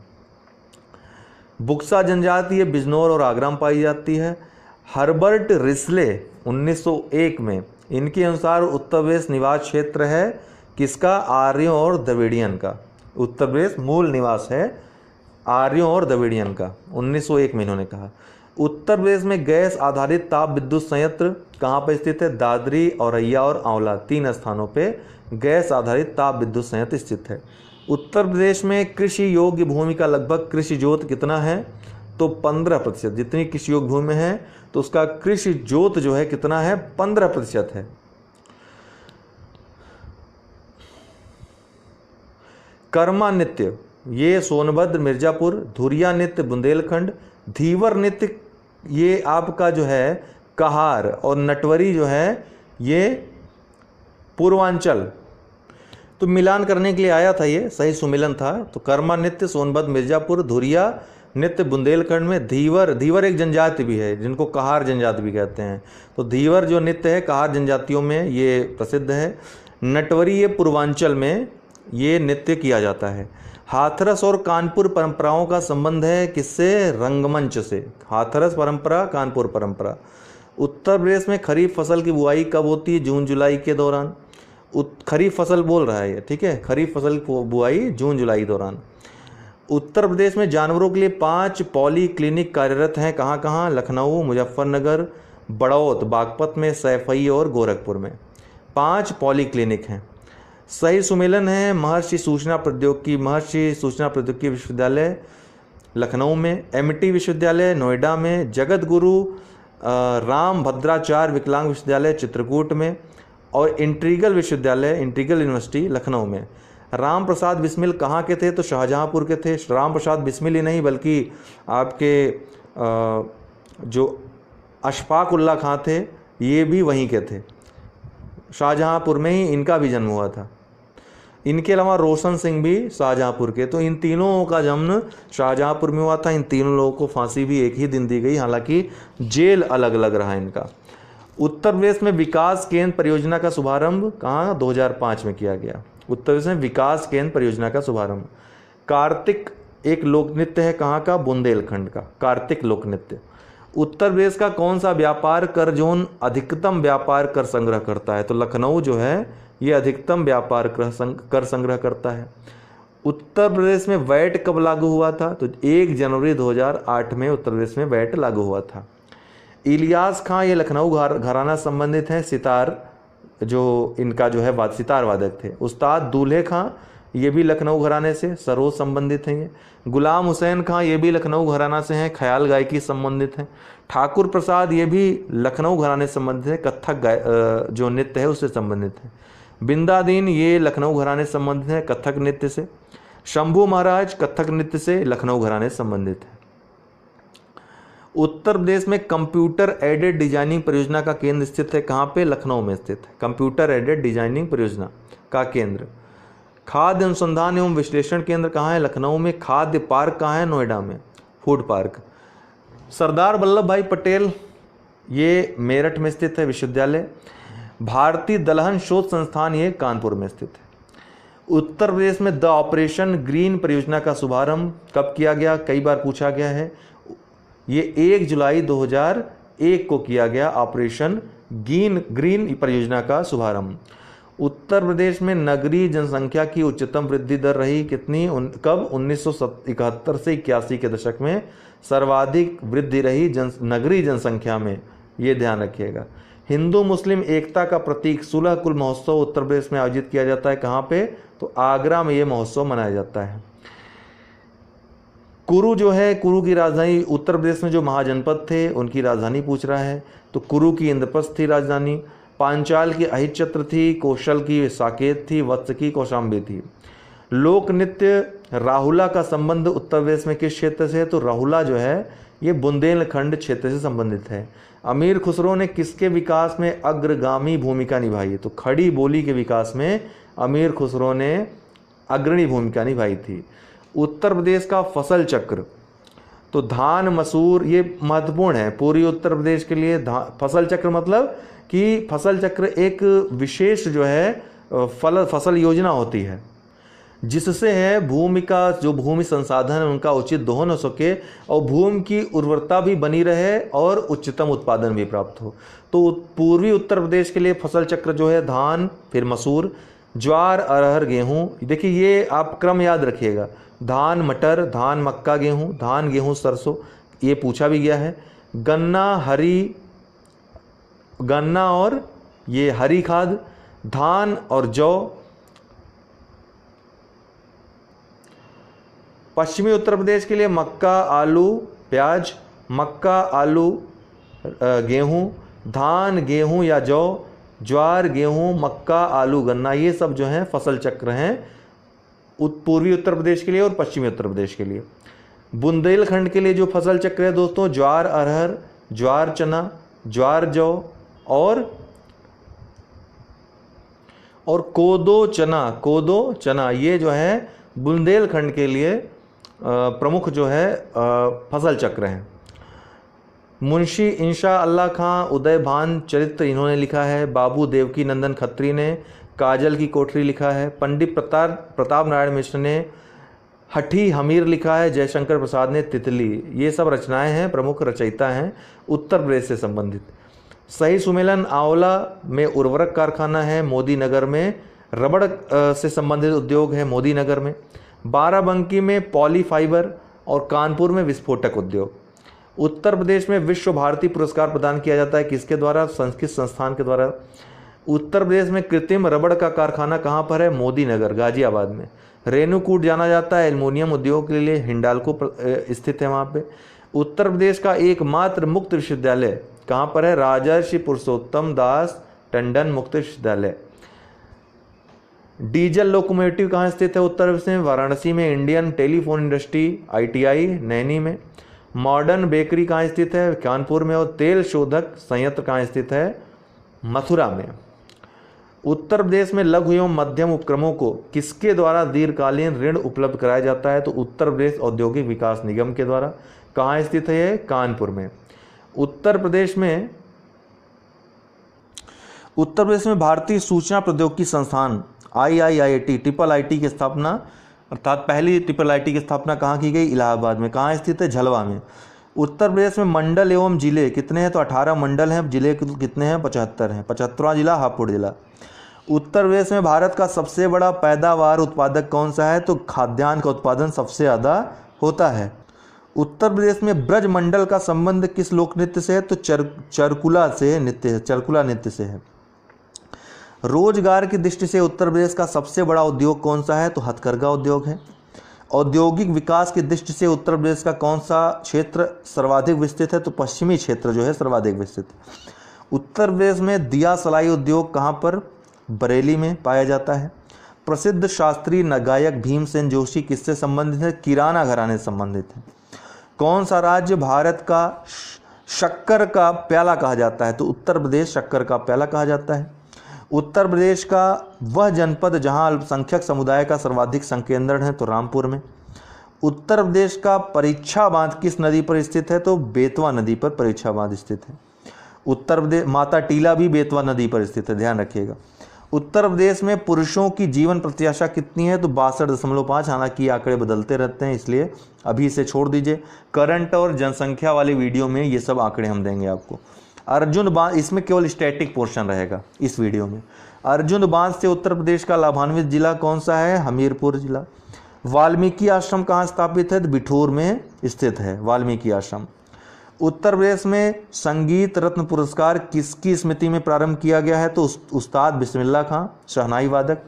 बुक्सा जनजाति ये बिजनौर और आगरा में पाई जाती है। हर्बर्ट रिस्ले 1901 में, इनके अनुसार उत्तर प्रदेश निवास क्षेत्र है किसका? आर्यों और द्रविड़ियन का। उत्तर प्रदेश मूल निवास है आर्यों और द्रविड़ियन का, 1901 में इन्होंने कहा। उत्तर प्रदेश में गैस आधारित ताप विद्युत संयंत्र कहाँ पर स्थित है? दादरी, औरैया और आंवला, 3 स्थानों पे गैस आधारित ताप विद्युत संयंत्र स्थित है। उत्तर प्रदेश में कृषि योग्य भूमि का लगभग कृषि जोत कितना है? तो 15%। जितनी कृषि योग्य भूमि है तो उसका कृषि जोत जो है कितना है? 15% है। कर्मा नृत्य ये सोनभद्र, मिर्जापुर। धुरिया नृत्य बुंदेलखंड। धीवर नृत्य ये आपका जो है कहार, और नटवरी जो है ये पूर्वांचल। तो मिलान करने के लिए आया था, ये सही सुमिलन था। तो कर्मा नृत्य सोनभद्र, मिर्जापुर। धुरिया नृत्य बुंदेलखंड में। धीवर एक जनजाति भी है जिनको कहार जनजाति भी कहते हैं। तो धीवर जो नृत्य है कहार जनजातियों में ये प्रसिद्ध है। नटवरी ये पूर्वांचल में ये नृत्य किया जाता है। हाथरस और कानपुर परंपराओं का संबंध है किससे? रंगमंच से। हाथरस परंपरा, कानपुर परंपरा। उत्तर प्रदेश में खरीफ फसल की बुआई कब होती है? जून जुलाई के दौरान। खरीफ फसल बोल रहा है ये, ठीक है, खरीफ फसल की बुआई जून जुलाई दौरान। उत्तर प्रदेश में जानवरों के लिए 5 पॉली क्लिनिक कार्यरत हैं, कहाँ कहाँ? लखनऊ, मुजफ्फरनगर, बड़ौत, बागपत में, सैफई और गोरखपुर में 5 पॉली क्लिनिक हैं। सही सुमेलन है महर्षि सूचना प्रौद्योगिकी विश्वविद्यालय लखनऊ में। MIT विश्वविद्यालय नोएडा में। जगत गुरु राम भद्राचार्य विकलांग विश्वविद्यालय चित्रकूट में। और इंटीग्रल विश्वविद्यालय, इंटीग्रल यूनिवर्सिटी लखनऊ में। राम प्रसाद बिस्मिल कहाँ के थे? तो शाहजहाँपुर के थे। राम प्रसाद बिस्मिल ही नहीं बल्कि आपके जो अशफाक उल्लाह खां थे ये भी वहीं के थे, शाहजहाँपुर में ही इनका भी जन्म हुआ था। इनके अलावा रोशन सिंह भी शाहजहाँपुर के। तो इन तीनों का जन्म शाहजहाँपुर में हुआ था। इन तीनों लोगों को फांसी भी एक ही दिन दी गई, हालांकि जेल अलग अलग रहा इनका। उत्तर प्रदेश में विकास केंद्र परियोजना का शुभारंभ कहाँ? 2005 में किया गया। उत्तर प्रदेश में विकास केंद्र परियोजना का शुभारंभ। कार्तिक एक लोक नृत्य है, कहाँ का? बुंदेलखंड का कार्तिक लोक नृत्य। उत्तर प्रदेश का कौन सा व्यापार कर जोन अधिकतम व्यापार कर संग्रह करता है? तो लखनऊ जो है ये अधिकतम व्यापार कर संग्रह करता है। उत्तर प्रदेश में वैट कब लागू हुआ था? तो 1 जनवरी 2008 में उत्तर प्रदेश में वैट लागू हुआ था। इलियास खां ये लखनऊ घराना संबंधित हैं, सितार जो इनका जो है सितार वादक थे। उस्ताद दूल्हे खां ये भी लखनऊ घराने से सरोज संबंधित हैं। ये गुलाम हुसैन खां ये भी लखनऊ घराना से हैं, ख्याल गायकी संबंधित हैं। ठाकुर प्रसाद ये भी लखनऊ घराने से संबंधित है, कथक जो नृत्य है उससे संबंधित है। बिंदादीन ये लखनऊ घराने से संबंधित है, कथक नृत्य से। शंभू महाराज कथक नृत्य से लखनऊ घराने से संबंधित है। उत्तर प्रदेश में कंप्यूटर एडेड डिजाइनिंग परियोजना का केंद्र स्थित है, कहाँ पे? लखनऊ में स्थित है कंप्यूटर एडेड डिजाइनिंग परियोजना का केंद्र। खाद्य अनुसंधान एवं विश्लेषण केंद्र कहाँ है? लखनऊ में। खाद्य पार्क कहाँ है? नोएडा में, फूड पार्क। सरदार वल्लभ भाई पटेल, ये मेरठ में स्थित है विश्वविद्यालय। भारतीय दलहन शोध संस्थान, ये कानपुर में स्थित है। उत्तर प्रदेश में द ऑपरेशन ग्रीन परियोजना का शुभारंभ कब किया गया? कई बार पूछा गया है। ये 1 जुलाई 2001 को किया गया ऑपरेशन ग्रीन परियोजना का शुभारंभ। उत्तर प्रदेश में नगरीय जनसंख्या की उच्चतम वृद्धि दर रही कितनी? कब? 1971 से 81 के दशक में सर्वाधिक वृद्धि रही नगरीय जनसंख्या में, ये ध्यान रखिएगा। हिंदू मुस्लिम एकता का प्रतीक सुलह कुल महोत्सव उत्तर प्रदेश में आयोजित किया जाता है, कहाँ पे? तो आगरा में ये महोत्सव मनाया जाता है। कुरु जो है, कुरु की राजधानी, उत्तर प्रदेश में जो महाजनपद थे उनकी राजधानी पूछ रहा है, तो कुरु की इंद्रप्रस्थ थी राजधानी। पांचाल की अहिच्छत्र थी, कौशल की साकेत थी, वत्स की कौशाम्बी थी। लोक नृत्य राहुला का संबंध उत्तर प्रदेश में किस क्षेत्र से है? तो राहुला जो है ये बुंदेलखंड क्षेत्र से संबंधित है। अमीर खुसरो ने किसके विकास में अग्रगामी भूमिका निभाई? तो खड़ी बोली के विकास में अमीर खुसरो ने अग्रणी भूमिका निभाई थी। उत्तर प्रदेश का फसल चक्र, तो धान मसूर, ये महत्वपूर्ण है पूर्वी उत्तर प्रदेश के लिए। फसल चक्र मतलब कि फसल चक्र एक विशेष जो है फसल योजना होती है, जिससे है भूमि का जो भूमि संसाधन है उनका उचित दोहन हो सके और भूमि की उर्वरता भी बनी रहे और उच्चतम उत्पादन भी प्राप्त हो। तो पूर्वी उत्तर प्रदेश के लिए फसल चक्र जो है धान, फिर मसूर, ज्वार, अरहर, गेहूं। देखिए ये आप क्रम याद रखिएगा, धान मटर, धान मक्का गेहूं, धान गेहूं सरसों, ये पूछा भी गया है। गन्ना और ये हरी खाद, धान और जौ। पश्चिमी उत्तर प्रदेश के लिए मक्का, आलू, प्याज, मक्का, आलू, गेहूं, धान, गेहूं या जौ, ज्वार, गेहूं, मक्का, आलू, गन्ना, ये सब जो हैं फसल चक्र हैं पूर्वी उत्तर प्रदेश के लिए और पश्चिमी उत्तर प्रदेश के लिए। बुंदेलखंड के लिए जो फसल चक्र है दोस्तों, ज्वार अरहर, ज्वार चना, ज्वार जौ और कोदो चना, ये जो है बुंदेलखंड के लिए प्रमुख जो है फसल चक्र हैं। मुंशी इंशा अल्लाह खां उदय भान चरित्र इन्होंने लिखा है। बाबू देवकी नंदन खत्री ने काजल की कोठरी लिखा है। पंडित प्रताप नारायण मिश्र ने हठी हमीर लिखा है। जयशंकर प्रसाद ने तितली। ये सब रचनाएं हैं, प्रमुख रचयिता हैं उत्तर प्रदेश से संबंधित। सही सुमेलन आंवला में उर्वरक कारखाना है। मोदी नगर में रबड़ से संबंधित उद्योग है। मोदी नगर में बाराबंकी में पॉलीफाइबर और कानपुर में विस्फोटक उद्योग। उत्तर प्रदेश में विश्व भारती पुरस्कार प्रदान किया जाता है किसके द्वारा? संस्कृत संस्थान के द्वारा। उत्तर प्रदेश में कृत्रिम रबड़ का कारखाना कहाँ पर है? मोदी नगर गाजियाबाद में। रेणुकूट जाना जाता है एल्युमिनियम उद्योग के लिए, हिंडाल्को स्थित है वहाँ पे। उत्तर प्रदेश का एकमात्र मुक्त विश्वविद्यालय कहाँ पर है? राजर्षि पुरुषोत्तम दास टंडन मुक्त विश्वविद्यालय। डीजल लोकोमोटिव कहाँ स्थित है उत्तर प्रदेश में? वाराणसी में। Indian telephone industry ITI Naini में। मॉडर्न बेकरी कहाँ स्थित है? कानपुर में। और तेल शोधक संयंत्र कहाँ स्थित है? मथुरा में। उत्तर प्रदेश में लघु एवं मध्यम उपक्रमों को किसके द्वारा दीर्घकालीन ऋण उपलब्ध कराया जाता है? तो उत्तर प्रदेश औद्योगिक विकास निगम के द्वारा। कहाँ स्थित है? कानपुर में। उत्तर प्रदेश में भारतीय सूचना प्रौद्योगिकी संस्थान IIIT IIIT की स्थापना, अर्थात पहली IIIT की स्थापना कहाँ की गई? इलाहाबाद में। कहाँ स्थित है? झलवा में। उत्तर प्रदेश में मंडल एवं जिले कितने हैं? तो 18 मंडल हैं। जिले कितने हैं? 75 हैं। 75वां जिला हापुड़ जिला। उत्तर प्रदेश में भारत का सबसे बड़ा पैदावार उत्पादक कौन सा है? तो खाद्यान्न का उत्पादन सबसे ज़्यादा होता है। उत्तर प्रदेश में ब्रज मंडल का संबंध किस लोक नृत्य से है? तो चरकुला नृत्य से है। रोजगार की दृष्टि से उत्तर प्रदेश का सबसे बड़ा उद्योग कौन सा है? तो हथकरघा उद्योग है। औद्योगिक विकास की दृष्टि से उत्तर प्रदेश का कौन सा क्षेत्र सर्वाधिक विस्तृत है? तो पश्चिमी क्षेत्र जो है सर्वाधिक विस्तृत। उत्तर प्रदेश में दिया सलाई उद्योग कहाँ पर? बरेली में पाया जाता है। प्रसिद्ध शास्त्रीय गायक भीमसेन जोशी किससे संबंधित है? किराना घराने से संबंधित है। कौन सा राज्य भारत का शक्कर का प्याला कहा जाता है? तो उत्तर प्रदेश शक्कर का प्याला कहा जाता है। उत्तर प्रदेश का वह जनपद जहां अल्पसंख्यक समुदाय का सर्वाधिक संकेंद्रण है? तो रामपुर में। उत्तर प्रदेश का परीक्षा बांध किस नदी पर स्थित है? तो बेतवा नदी पर परीक्षा बांध स्थित है। उत्तर प्रदेश माता टीला भी बेतवा नदी पर स्थित है, ध्यान रखिएगा। उत्तर प्रदेश में पुरुषों की जीवन प्रत्याशा कितनी है? तो 62.5। हालांकि आंकड़े बदलते रहते हैं, इसलिए अभी इसे छोड़ दीजिए। करंट और जनसंख्या वाले वीडियो में ये सब आंकड़े हम देंगे आपको। अर्जुन बांध, इसमें केवल स्टैटिक पोर्शन रहेगा इस वीडियो में। अर्जुन बांध से उत्तर प्रदेश का लाभान्वित जिला कौन सा है? हमीरपुर जिला। वाल्मीकि आश्रम कहाँ स्थापित है? तो बिठूर में स्थित है वाल्मीकि आश्रम। उत्तर प्रदेश में संगीत रत्न पुरस्कार किसकी स्मृति में प्रारंभ किया गया है? तो उस्ताद बिस्मिल्लाह खां, शहनाई वादक।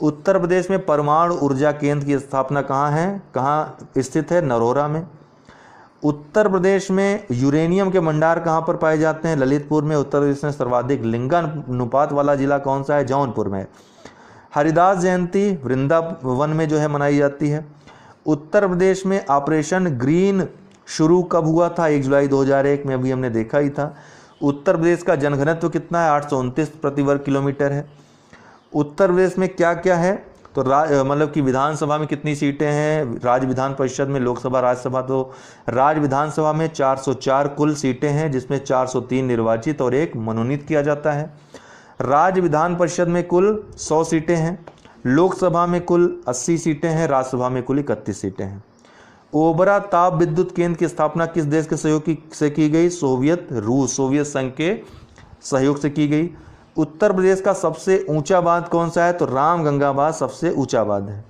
उत्तर प्रदेश में परमाणु ऊर्जा केंद्र की स्थापना कहाँ है? कहाँ स्थित है? नरोरा में। उत्तर प्रदेश में यूरेनियम के भंडार कहाँ पर पाए जाते हैं? ललितपुर में। उत्तर प्रदेश में सर्वाधिक लिंगानुपात वाला जिला कौन सा है? जौनपुर में। हरिदास जयंती वृंदावन में जो है मनाई जाती है। उत्तर प्रदेश में ऑपरेशन ग्रीन शुरू कब हुआ था? 1 जुलाई 2001 में, अभी हमने देखा ही था। उत्तर प्रदेश का जनघनत्व कितना है? 829 प्रति वर्ग किलोमीटर है। उत्तर प्रदेश में क्या क्या है? तो मतलब कि विधानसभा में कितनी सीटें हैं? राज्य विधान परिषद में, लोकसभा, राज्यसभा। तो राज्य विधानसभा में 404 कुल सीटें हैं, जिसमें 403 निर्वाचित और 1 मनोनीत किया जाता है। राज्य विधान परिषद में कुल 100 सीटें हैं। लोकसभा में कुल 80 सीटें हैं। राज्यसभा में कुल 31 सीटें हैं। ओबरा ताप विद्युत केंद्र की स्थापना किस देश के सहयोग से की गई? सोवियत संघ के सहयोग से की गई। उत्तर प्रदेश का सबसे ऊंचा बांध कौन सा है? तो रामगंगा बांध सबसे ऊंचा बांध है।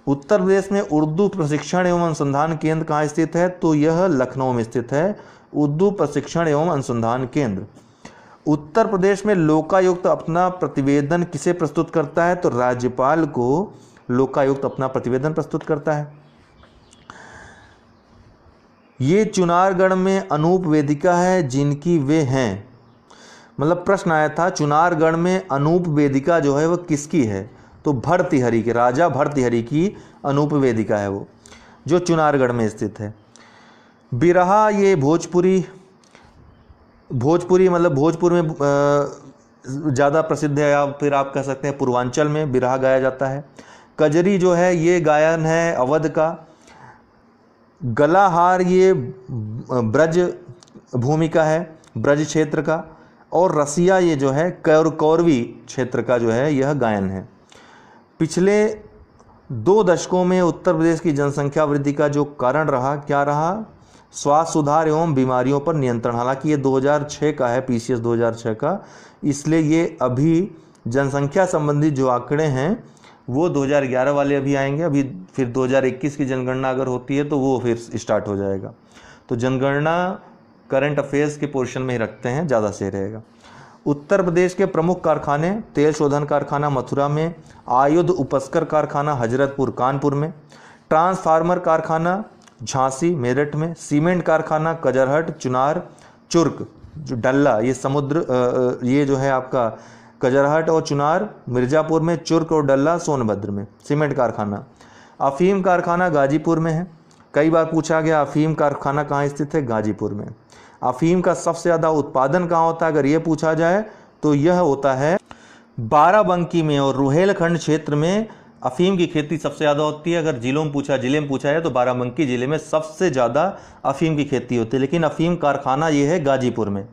उत्तर प्रदेश में उर्दू प्रशिक्षण एवं अनुसंधान केंद्र कहाँ स्थित है? तो यह लखनऊ में स्थित है, उर्दू प्रशिक्षण एवं अनुसंधान केंद्र। उत्तर प्रदेश में लोकायुक्त अपना प्रतिवेदन किसे प्रस्तुत करता है? तो राज्यपाल को लोकायुक्त अपना प्रतिवेदन प्रस्तुत करता है। ये चुनारगढ़ में अनूप वेदिका है जिनकी वे हैं, मतलब प्रश्न आया था चुनारगढ़ में अनूप वेदिका जो है वह किसकी है? तो भर्तृहरि के, राजा भर्तृहरि की अनूप वेदिका है वो, जो चुनारगढ़ में स्थित है। बिरहा ये भोजपुरी मतलब भोजपुर में ज़्यादा प्रसिद्ध है, या फिर आप कह सकते हैं पूर्वांचल में बिरहा गाया जाता है। कजरी जो है ये गायन है अवध का। गलाहार ये ब्रज भूमि का है, ब्रज क्षेत्र का। और रसिया ये जो है कौरवी क्षेत्र का जो है यह गायन है। पिछले 2 दशकों में उत्तर प्रदेश की जनसंख्या वृद्धि का जो कारण रहा, क्या रहा? स्वास्थ्य सुधार एवं बीमारियों पर नियंत्रण। हालांकि ये 2006 का है, PCS 2006 का, इसलिए ये अभी जनसंख्या संबंधित जो आंकड़े हैं वो 2011 वाले अभी आएंगे। अभी फिर 2021 की जनगणना अगर होती है तो वो फिर स्टार्ट हो जाएगा। तो जनगणना करंट अफेयर्स के पोर्शन में ही रखते हैं, ज़्यादा सही रहेगा। उत्तर प्रदेश के प्रमुख कारखाने: तेल शोधन कारखाना मथुरा में, आयुध उपस्कर कारखाना हजरतपुर कानपुर में, ट्रांसफार्मर कारखाना झांसी मेरठ में, सीमेंट कारखाना कजरहट चुनार चुर्क जो डल्ला ये समुद्र ये जो है आपका कजरहट और चुनार मिर्ज़ापुर में, चुर्क और डल्ला सोनभद्र में सीमेंट कारखाना। अफीम कारखाना गाजीपुर में है, कई बार पूछा गया अफीम कारखाना कहाँ स्थित है? गाजीपुर में। अफीम का सबसे ज़्यादा उत्पादन कहाँ होता है अगर ये पूछा जाए तो यह होता है बाराबंकी में और रुहेलखंड क्षेत्र में अफीम की खेती सबसे ज़्यादा होती है। अगर जिले में पूछा जाए तो बाराबंकी ज़िले में सबसे ज़्यादा अफीम की खेती होती है, लेकिन अफीम कारखाना ये है गाजीपुर में।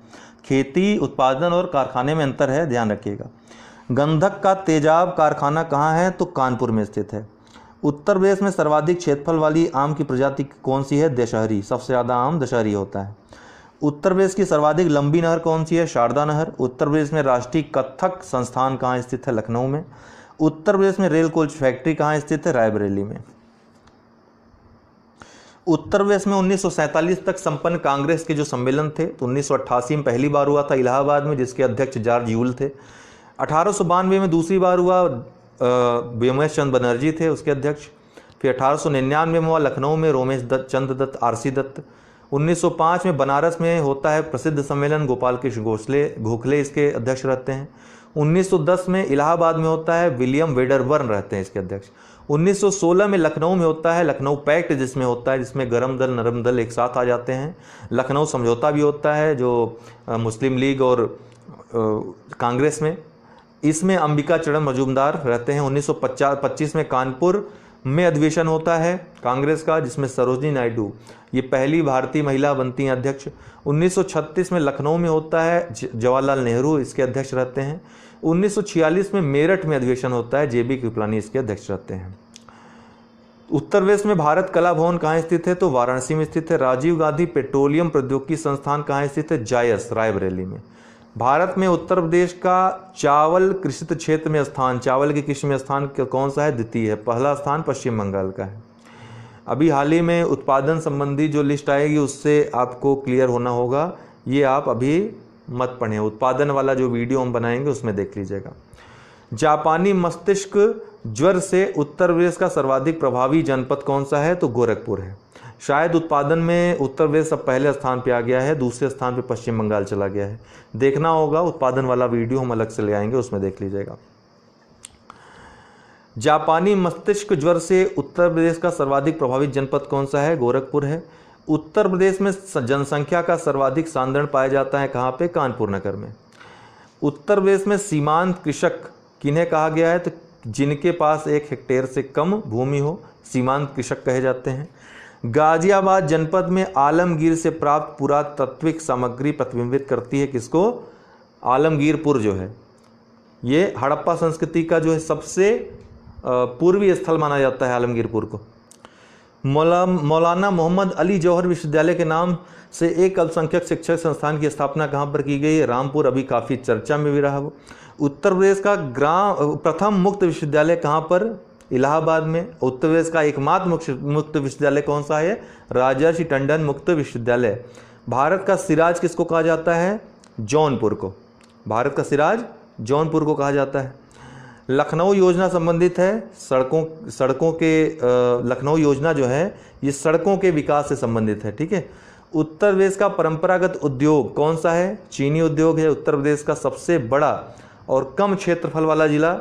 खेती उत्पादन और कारखाने में अंतर है, ध्यान रखिएगा। गंधक का तेजाब कारखाना कहाँ है? तो कानपुर में स्थित है। उत्तर प्रदेश में सर्वाधिक क्षेत्रफल वाली आम की प्रजाति कौन सी है? दशहरी। सबसे ज़्यादा आम दशहरी होता है। उत्तर प्रदेश की सर्वाधिक लंबी नहर कौन सी है? शारदा नहर। उत्तर प्रदेश में राष्ट्रीय कथक संस्थान कहाँ स्थित है? लखनऊ में। उत्तर प्रदेश में रेल कोच फैक्ट्री कहाँ स्थित है? रायबरेली में। उत्तर प्रदेश में 1947 तक संपन्न कांग्रेस के जो सम्मेलन थे, तो 1988 में पहली बार हुआ था इलाहाबाद में, जिसके अध्यक्ष जॉर्ज यूल थे। 1892 में दूसरी बार हुआ, व्योमेश चंद्र बनर्जी थे उसके अध्यक्ष। फिर 1899 में हुआ लखनऊ में, रोमेश चंद्र दत्त, RC दत्त। 1905 में बनारस में होता है प्रसिद्ध सम्मेलन, गोपाल कृष्ण गोखले इसके अध्यक्ष रहते हैं। 1910 में इलाहाबाद में होता है, विलियम वेडरबर्न रहते हैं इसके अध्यक्ष। 1916 में लखनऊ में होता है, लखनऊ पैक्ट जिसमें होता है, जिसमें गरम दल नरम दल एक साथ आ जाते हैं। लखनऊ समझौता भी होता है जो मुस्लिम लीग और कांग्रेस में, इसमें अंबिका चरण मजूमदार रहते हैं। 1925 में कानपुर में अधिवेशन होता है कांग्रेस का, जिसमें सरोजनी नायडू ये पहली भारतीय महिला बनती हैं अध्यक्ष। 1936 में लखनऊ में होता है, जवाहरलाल नेहरू इसके अध्यक्ष रहते हैं। 1946 में मेरठ में अधिवेशन होता है, जेबी कृपलानी इसके अध्यक्ष रहते हैं। उत्तर प्रदेश में भारत कला भवन कहाँ स्थित है? तो वाराणसी में स्थित है। राजीव गांधी पेट्रोलियम प्रौद्योगिकी संस्थान कहाँ स्थित है? जायस, रायबरेली में। भारत में उत्तर प्रदेश का चावल कृषित क्षेत्र में स्थान, चावल की कृषि में स्थान कौन सा है? द्वितीय है। पहला स्थान पश्चिम बंगाल का है। अभी हाल ही में उत्पादन संबंधी जो लिस्ट आएगी उससे आपको क्लियर होना होगा, ये आप अभी मत पढ़ें, उत्पादन वाला जो वीडियो हम बनाएंगे उसमें देख लीजिएगा। जापानी मस्तिष्क ज्वर से उत्तर प्रदेश का सर्वाधिक प्रभावी जनपद कौन सा है? तो गोरखपुर है। शायद उत्पादन में उत्तर प्रदेश अब पहले स्थान पे आ गया है, दूसरे स्थान पे पश्चिम बंगाल चला गया है। देखना होगा, उत्पादन वाला वीडियो हम अलग से ले आएंगे, उसमें देख लीजिएगा। जापानी मस्तिष्क ज्वर से उत्तर प्रदेश का सर्वाधिक प्रभावित जनपद कौन सा है? गोरखपुर है। उत्तर प्रदेश में जनसंख्या का सर्वाधिक सांद्रण पाया जाता है कहाँ पे? कानपुर नगर में। उत्तर प्रदेश में सीमांत कृषक किन्हें कहा गया है? तो जिनके पास 1 हेक्टेयर से कम भूमि हो, सीमांत कृषक कहे जाते हैं। गाजियाबाद जनपद में आलमगीर से प्राप्त पुरातात्विक सामग्री प्रतिबिंबित करती है किसको? आलमगीरपुर जो है ये हड़प्पा संस्कृति का जो है सबसे पूर्वी स्थल माना जाता है आलमगीरपुर को। मौलाना मोहम्मद अली जौहर विश्वविद्यालय के नाम से एक अल्पसंख्यक शिक्षक संस्थान की स्थापना कहाँ पर की गई है? रामपुर, अभी काफ़ी चर्चा में भी रहा वो। उत्तर प्रदेश का प्रथम मुक्त विश्वविद्यालय कहाँ पर? इलाहाबाद में। उत्तर प्रदेश का एकमात्र मुक्त विश्वविद्यालय कौन सा है? राजर्षि टंडन मुक्त विश्वविद्यालय। भारत का सिराज किसको कहा जाता है? जौनपुर को। भारत का सिराज जौनपुर को कहा जाता है। लखनऊ योजना संबंधित है सड़कों के लखनऊ योजना जो है ये सड़कों के विकास से संबंधित है, ठीक है। उत्तर प्रदेश का परंपरागत उद्योग कौन सा है? चीनी उद्योग है। उत्तर प्रदेश का सबसे बड़ा और कम क्षेत्रफल वाला जिला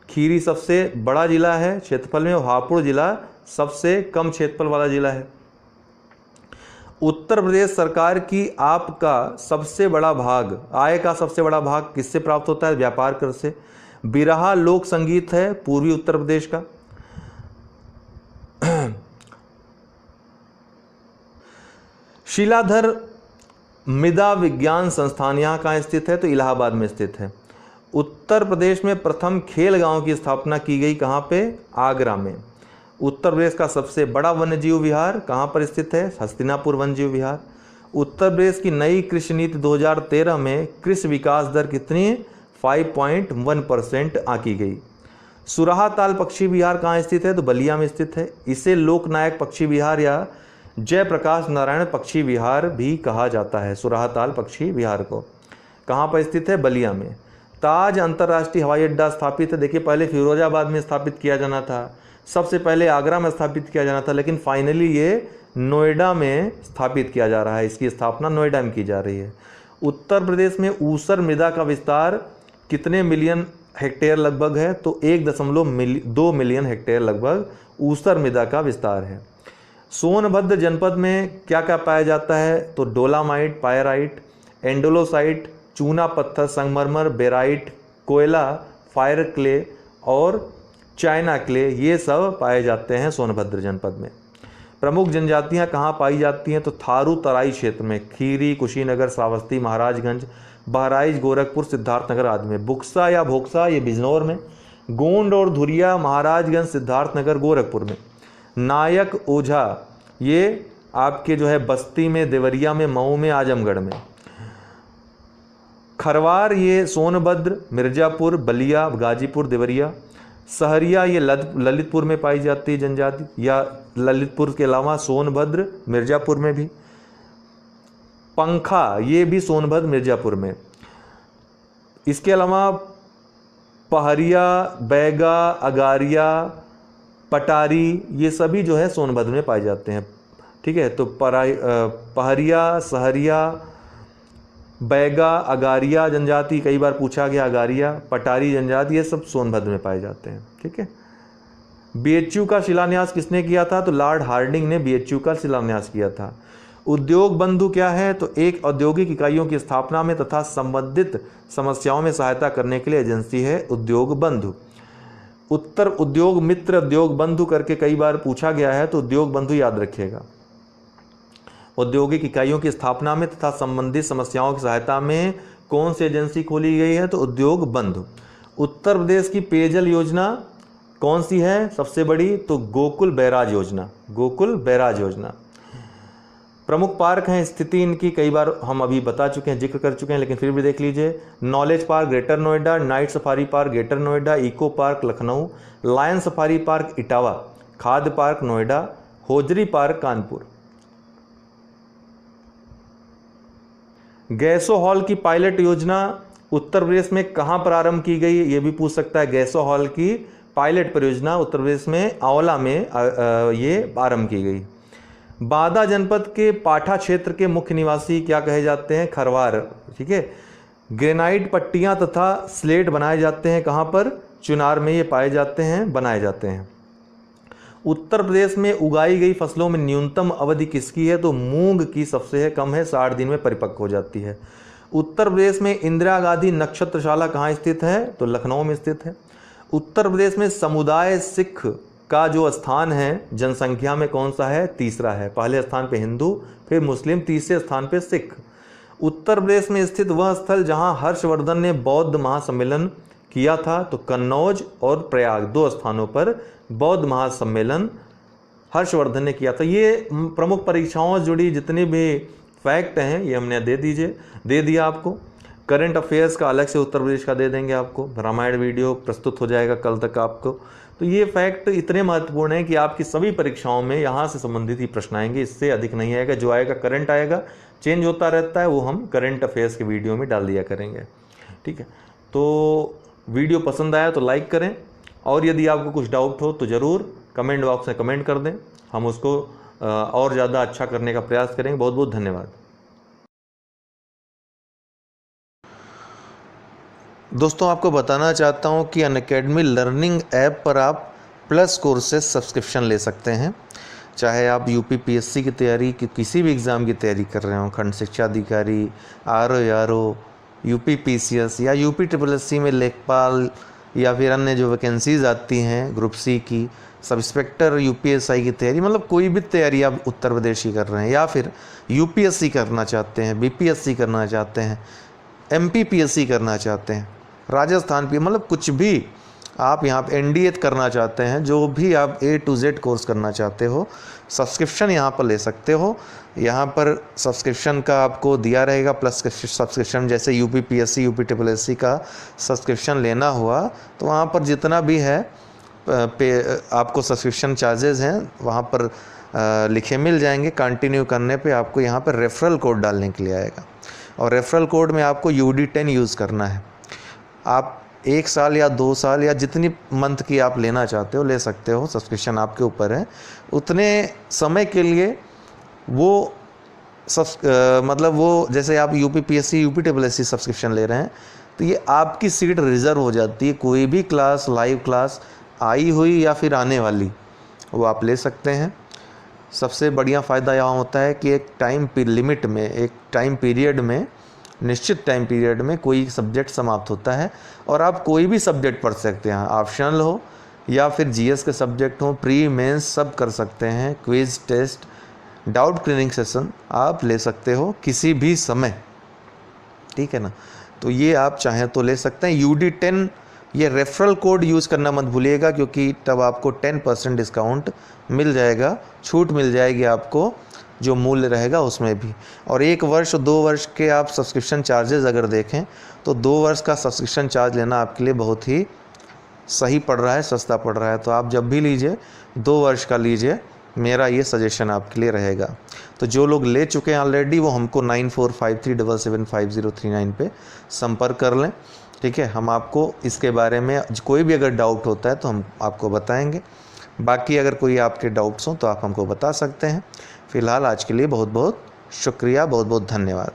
खीरी सबसे बड़ा जिला है क्षेत्रफल में, और हापुड़ जिला सबसे कम क्षेत्रफल वाला जिला है। उत्तर प्रदेश सरकार की आपका सबसे बड़ा भाग, आय का सबसे बड़ा भाग किससे प्राप्त होता है? व्यापार कर से। बिरहा लोक संगीत है पूर्वी उत्तर प्रदेश का। शिलाधर मृदा विज्ञान संस्थान यहाँ कहाँ स्थित है? तो इलाहाबाद में स्थित है। उत्तर प्रदेश में प्रथम खेल गांव की स्थापना की गई कहाँ पे? आगरा में। उत्तर प्रदेश का सबसे बड़ा वन्यजीव विहार कहाँ पर स्थित है? हस्तिनापुर वन्यजीव विहार। उत्तर प्रदेश की नई कृषि नीति 2013 में कृषि विकास दर कितनी? 5.1% आंकी गई। सुराहा ताल पक्षी विहार कहाँ स्थित है? तो बलिया में स्थित है। इसे लोकनायक पक्षी विहार या जयप्रकाश नारायण पक्षी विहार भी कहा जाता है। सुराहा ताल पक्षी विहार को कहाँ पर स्थित है? बलिया में। ताज अंतर्राष्ट्रीय हवाई अड्डा स्थापित है। देखिए पहले फिरोजाबाद में स्थापित किया जाना था, सबसे पहले आगरा में स्थापित किया जाना था, लेकिन फाइनली ये नोएडा में स्थापित किया जा रहा है। इसकी स्थापना नोएडा में की जा रही है। उत्तर प्रदेश में ऊसर मृदा का विस्तार कितने मिलियन हेक्टेयर लगभग है? तो 1.2 मिलियन हेक्टेयर लगभग ऊसर मृदा का विस्तार है। सोनभद्र जनपद में क्या क्या पाया जाता है? तो डोलामाइट, पायराइट, एंडोलोसाइट, चूना पत्थर, संगमरमर, बेराइट, कोयला, फायर क्ले और चाइना क्ले, ये सब पाए जाते हैं सोनभद्र जनपद में। प्रमुख जनजातियां कहाँ पाई जाती हैं? तो थारू तराई क्षेत्र में, खीरी, कुशीनगर, श्रावस्ती, महाराजगंज, बहराइच, गोरखपुर, सिद्धार्थनगर आदि में। बुक्सा या भोक्सा ये बिजनौर में। गोंड और धुरिया महाराजगंज, सिद्धार्थनगर, गोरखपुर में। नायक ओझा ये आपके जो है बस्ती में, देवरिया में, मऊ में, आजमगढ़ में। खरवार ये सोनभद्र, मिर्जापुर, बलिया, गाजीपुर, देवरिया। सहरिया ये ललितपुर में पाई जाती है जनजाति, या ललितपुर के अलावा सोनभद्र, मिर्जापुर में भी। पंखा ये भी सोनभद्र, मिर्जापुर में। इसके अलावा पहरिया, बैगा, अगारिया, पटारी ये सभी जो है सोनभद्र में पाए जाते हैं, ठीक है। तो पहरिया, सहरिया, बैगा, अगारिया जनजाति, कई बार पूछा गया अगारिया, पटारी जनजाति, ये सब सोनभद्र में पाए जाते हैं। ठीक है। बीएचयू का शिलान्यास किसने किया था? तो लॉर्ड हार्डिंग ने बीएचयू का शिलान्यास किया था। उद्योग बंधु क्या है? तो एक औद्योगिक इकाइयों की स्थापना में तथा संबंधित समस्याओं में सहायता करने के लिए एजेंसी है उद्योग बंधु। उत्तर उद्योग मित्र, उद्योग बंधु करके कई बार पूछा गया है, तो उद्योग बंधु याद रखिएगा। औद्योगिक इकाइयों की स्थापना में तथा संबंधित समस्याओं की सहायता में कौन सी एजेंसी खोली गई है? तो उद्योग बंधु। उत्तर प्रदेश की पेयजल योजना कौन सी है सबसे बड़ी? तो गोकुल बैराज योजना, गोकुल बैराज योजना। प्रमुख पार्क हैं, स्थिति इनकी कई बार हम अभी बता चुके हैं, जिक्र कर चुके हैं, लेकिन फिर भी देख लीजिए। Knowledge park greater Noida, night safari park greater Noida, eco park Lucknow, lion safari park Etawah, खाद्य park Noida, hosiery park Kanpur. गैसो हॉल की पायलट योजना उत्तर प्रदेश में कहां प्रारंभ की गई? ये भी पूछ सकता है। गैसो हॉल की पायलट परियोजना उत्तर प्रदेश में आंवला में ये आरंभ की गई। बादा जनपद के पाठा क्षेत्र के मुख्य निवासी क्या कहे जाते हैं? खरवार। ठीक है। ग्रेनाइट पट्टियां तथा स्लेट बनाए जाते हैं कहां पर? चुनार में ये पाए जाते हैं, बनाए जाते हैं। उत्तर प्रदेश में उगाई गई फसलों में न्यूनतम अवधि किसकी है? तो मूंग की सबसे है, कम है, 60 दिन में परिपक्व हो जाती है। उत्तर प्रदेश में इंदिरा गांधी नक्षत्रशाला कहाँ स्थित है? तो लखनऊ में स्थित है। उत्तर प्रदेश में समुदाय सिख का जो स्थान है जनसंख्या में कौन सा है? तीसरा है। पहले स्थान पे हिंदू, फिर मुस्लिम, तीसरे स्थान पे सिख। उत्तर प्रदेश में स्थित वह स्थल जहां हर्षवर्धन ने बौद्ध महासम्मेलन किया था? तो कन्नौज और प्रयाग, दो स्थानों पर बौद्ध महासम्मेलन हर्षवर्धन ने किया था। ये प्रमुख परीक्षाओं से जुड़ी जितने भी फैक्ट हैं ये हमने दे दिया आपको। करंट अफेयर्स का अलग से उत्तर प्रदेश का दे देंगे आपको, रामायण वीडियो प्रस्तुत हो जाएगा कल तक आपको। तो ये फैक्ट इतने महत्वपूर्ण है कि आपकी सभी परीक्षाओं में यहाँ से संबंधित ही प्रश्न आएंगे, इससे अधिक नहीं आएगा। जो आएगा करंट आएगा, चेंज होता रहता है, वो हम करंट अफेयर्स के वीडियो में डाल दिया करेंगे। ठीक है। तो वीडियो पसंद आया तो लाइक करें, और यदि आपको कुछ डाउट हो तो ज़रूर कमेंट बॉक्स में कमेंट कर दें, हम उसको और ज़्यादा अच्छा करने का प्रयास करेंगे। बहुत बहुत धन्यवाद। दोस्तों, आपको बताना चाहता हूं कि अनअकैडमी लर्निंग ऐप पर आप प्लस कोर्सेज सब्सक्रिप्शन ले सकते हैं। चाहे आप यूपी पीएससी की तैयारी की किसी भी एग्ज़ाम की तैयारी कर रहे हो, खंड शिक्षा अधिकारी, आरओ, यूपी पीसीएस या यूपी SSSC में लेखपाल या फिर अन्य जो वैकेंसीज़ आती हैं ग्रुप सी की, सब इंस्पेक्टर यूपीएसआई की तैयारी, मतलब कोई भी तैयारी आप उत्तर प्रदेश की कर रहे हैं, या फिर यूपीएससी करना चाहते हैं, बीपीएससी करना चाहते हैं, एमपीपीएससी करना चाहते हैं, राजस्थान पे, मतलब कुछ भी आप यहाँ पे एनडीए करना चाहते हैं, जो भी आप A to Z कोर्स करना चाहते हो, सब्सक्रिप्शन यहाँ पर ले सकते हो। यहाँ पर सब्सक्रिप्शन का आपको दिया रहेगा प्लस सब्सक्रिप्शन, जैसे यूपी पीएससी, यूपी SSSC का सब्सक्रिप्शन लेना हुआ तो वहाँ पर जितना भी है आपको सब्सक्रिप्शन चार्जेस हैं वहाँ पर लिखे मिल जाएंगे। कंटिन्यू करने पे आपको यहाँ पर रेफरल कोड डालने के लिए आएगा, और रेफरल कोड में आपको UD10 यूज़ करना है। आप 1 साल या 2 साल या जितनी मंथ की आप लेना चाहते हो ले सकते हो, सब्सक्रिप्शन आपके ऊपर है। उतने समय के लिए वो मतलब वो जैसे आप UP PSC, UP SSSC subscription ले रहे हैं तो ये आपकी सीट रिज़र्व हो जाती है। कोई भी क्लास, लाइव क्लास आई हुई या फिर आने वाली, वो आप ले सकते हैं। सबसे बढ़िया फ़ायदा यहाँ होता है कि एक टाइम लिमिट में, एक टाइम पीरियड में, निश्चित टाइम पीरियड में कोई सब्जेक्ट समाप्त होता है और आप कोई भी सब्जेक्ट पढ़ सकते हैं, ऑप्शनल हो या फिर जीएस के सब्जेक्ट हो, प्री मेंस सब कर सकते हैं। Quiz, test, doubt clearing session आप ले सकते हो किसी भी समय, ठीक है ना। तो ये आप चाहें तो ले सकते हैं। UD10 ये रेफरल कोड यूज़ करना मत भूलिएगा, क्योंकि तब आपको 10% डिस्काउंट मिल जाएगा, छूट मिल जाएगी आपको जो मूल्य रहेगा उसमें भी। और 1 वर्ष 2 वर्ष के आप सब्सक्रिप्शन चार्जेस अगर देखें तो 2 वर्ष का सब्सक्रिप्शन चार्ज लेना आपके लिए बहुत ही सही पड़ रहा है, सस्ता पड़ रहा है। तो आप जब भी लीजिए 2 वर्ष का लीजिए, मेरा ये सजेशन आपके लिए रहेगा। तो जो लोग ले चुके हैं ऑलरेडी वो हमको 9453775039 पे संपर्क कर लें, ठीक है। हम आपको इसके बारे में कोई भी अगर डाउट होता है तो हम आपको बताएंगे। बाकी अगर कोई आपके डाउट्स हों तो आप हमको बता सकते हैं। फ़िलहाल आज के लिए बहुत बहुत शुक्रिया, बहुत बहुत धन्यवाद।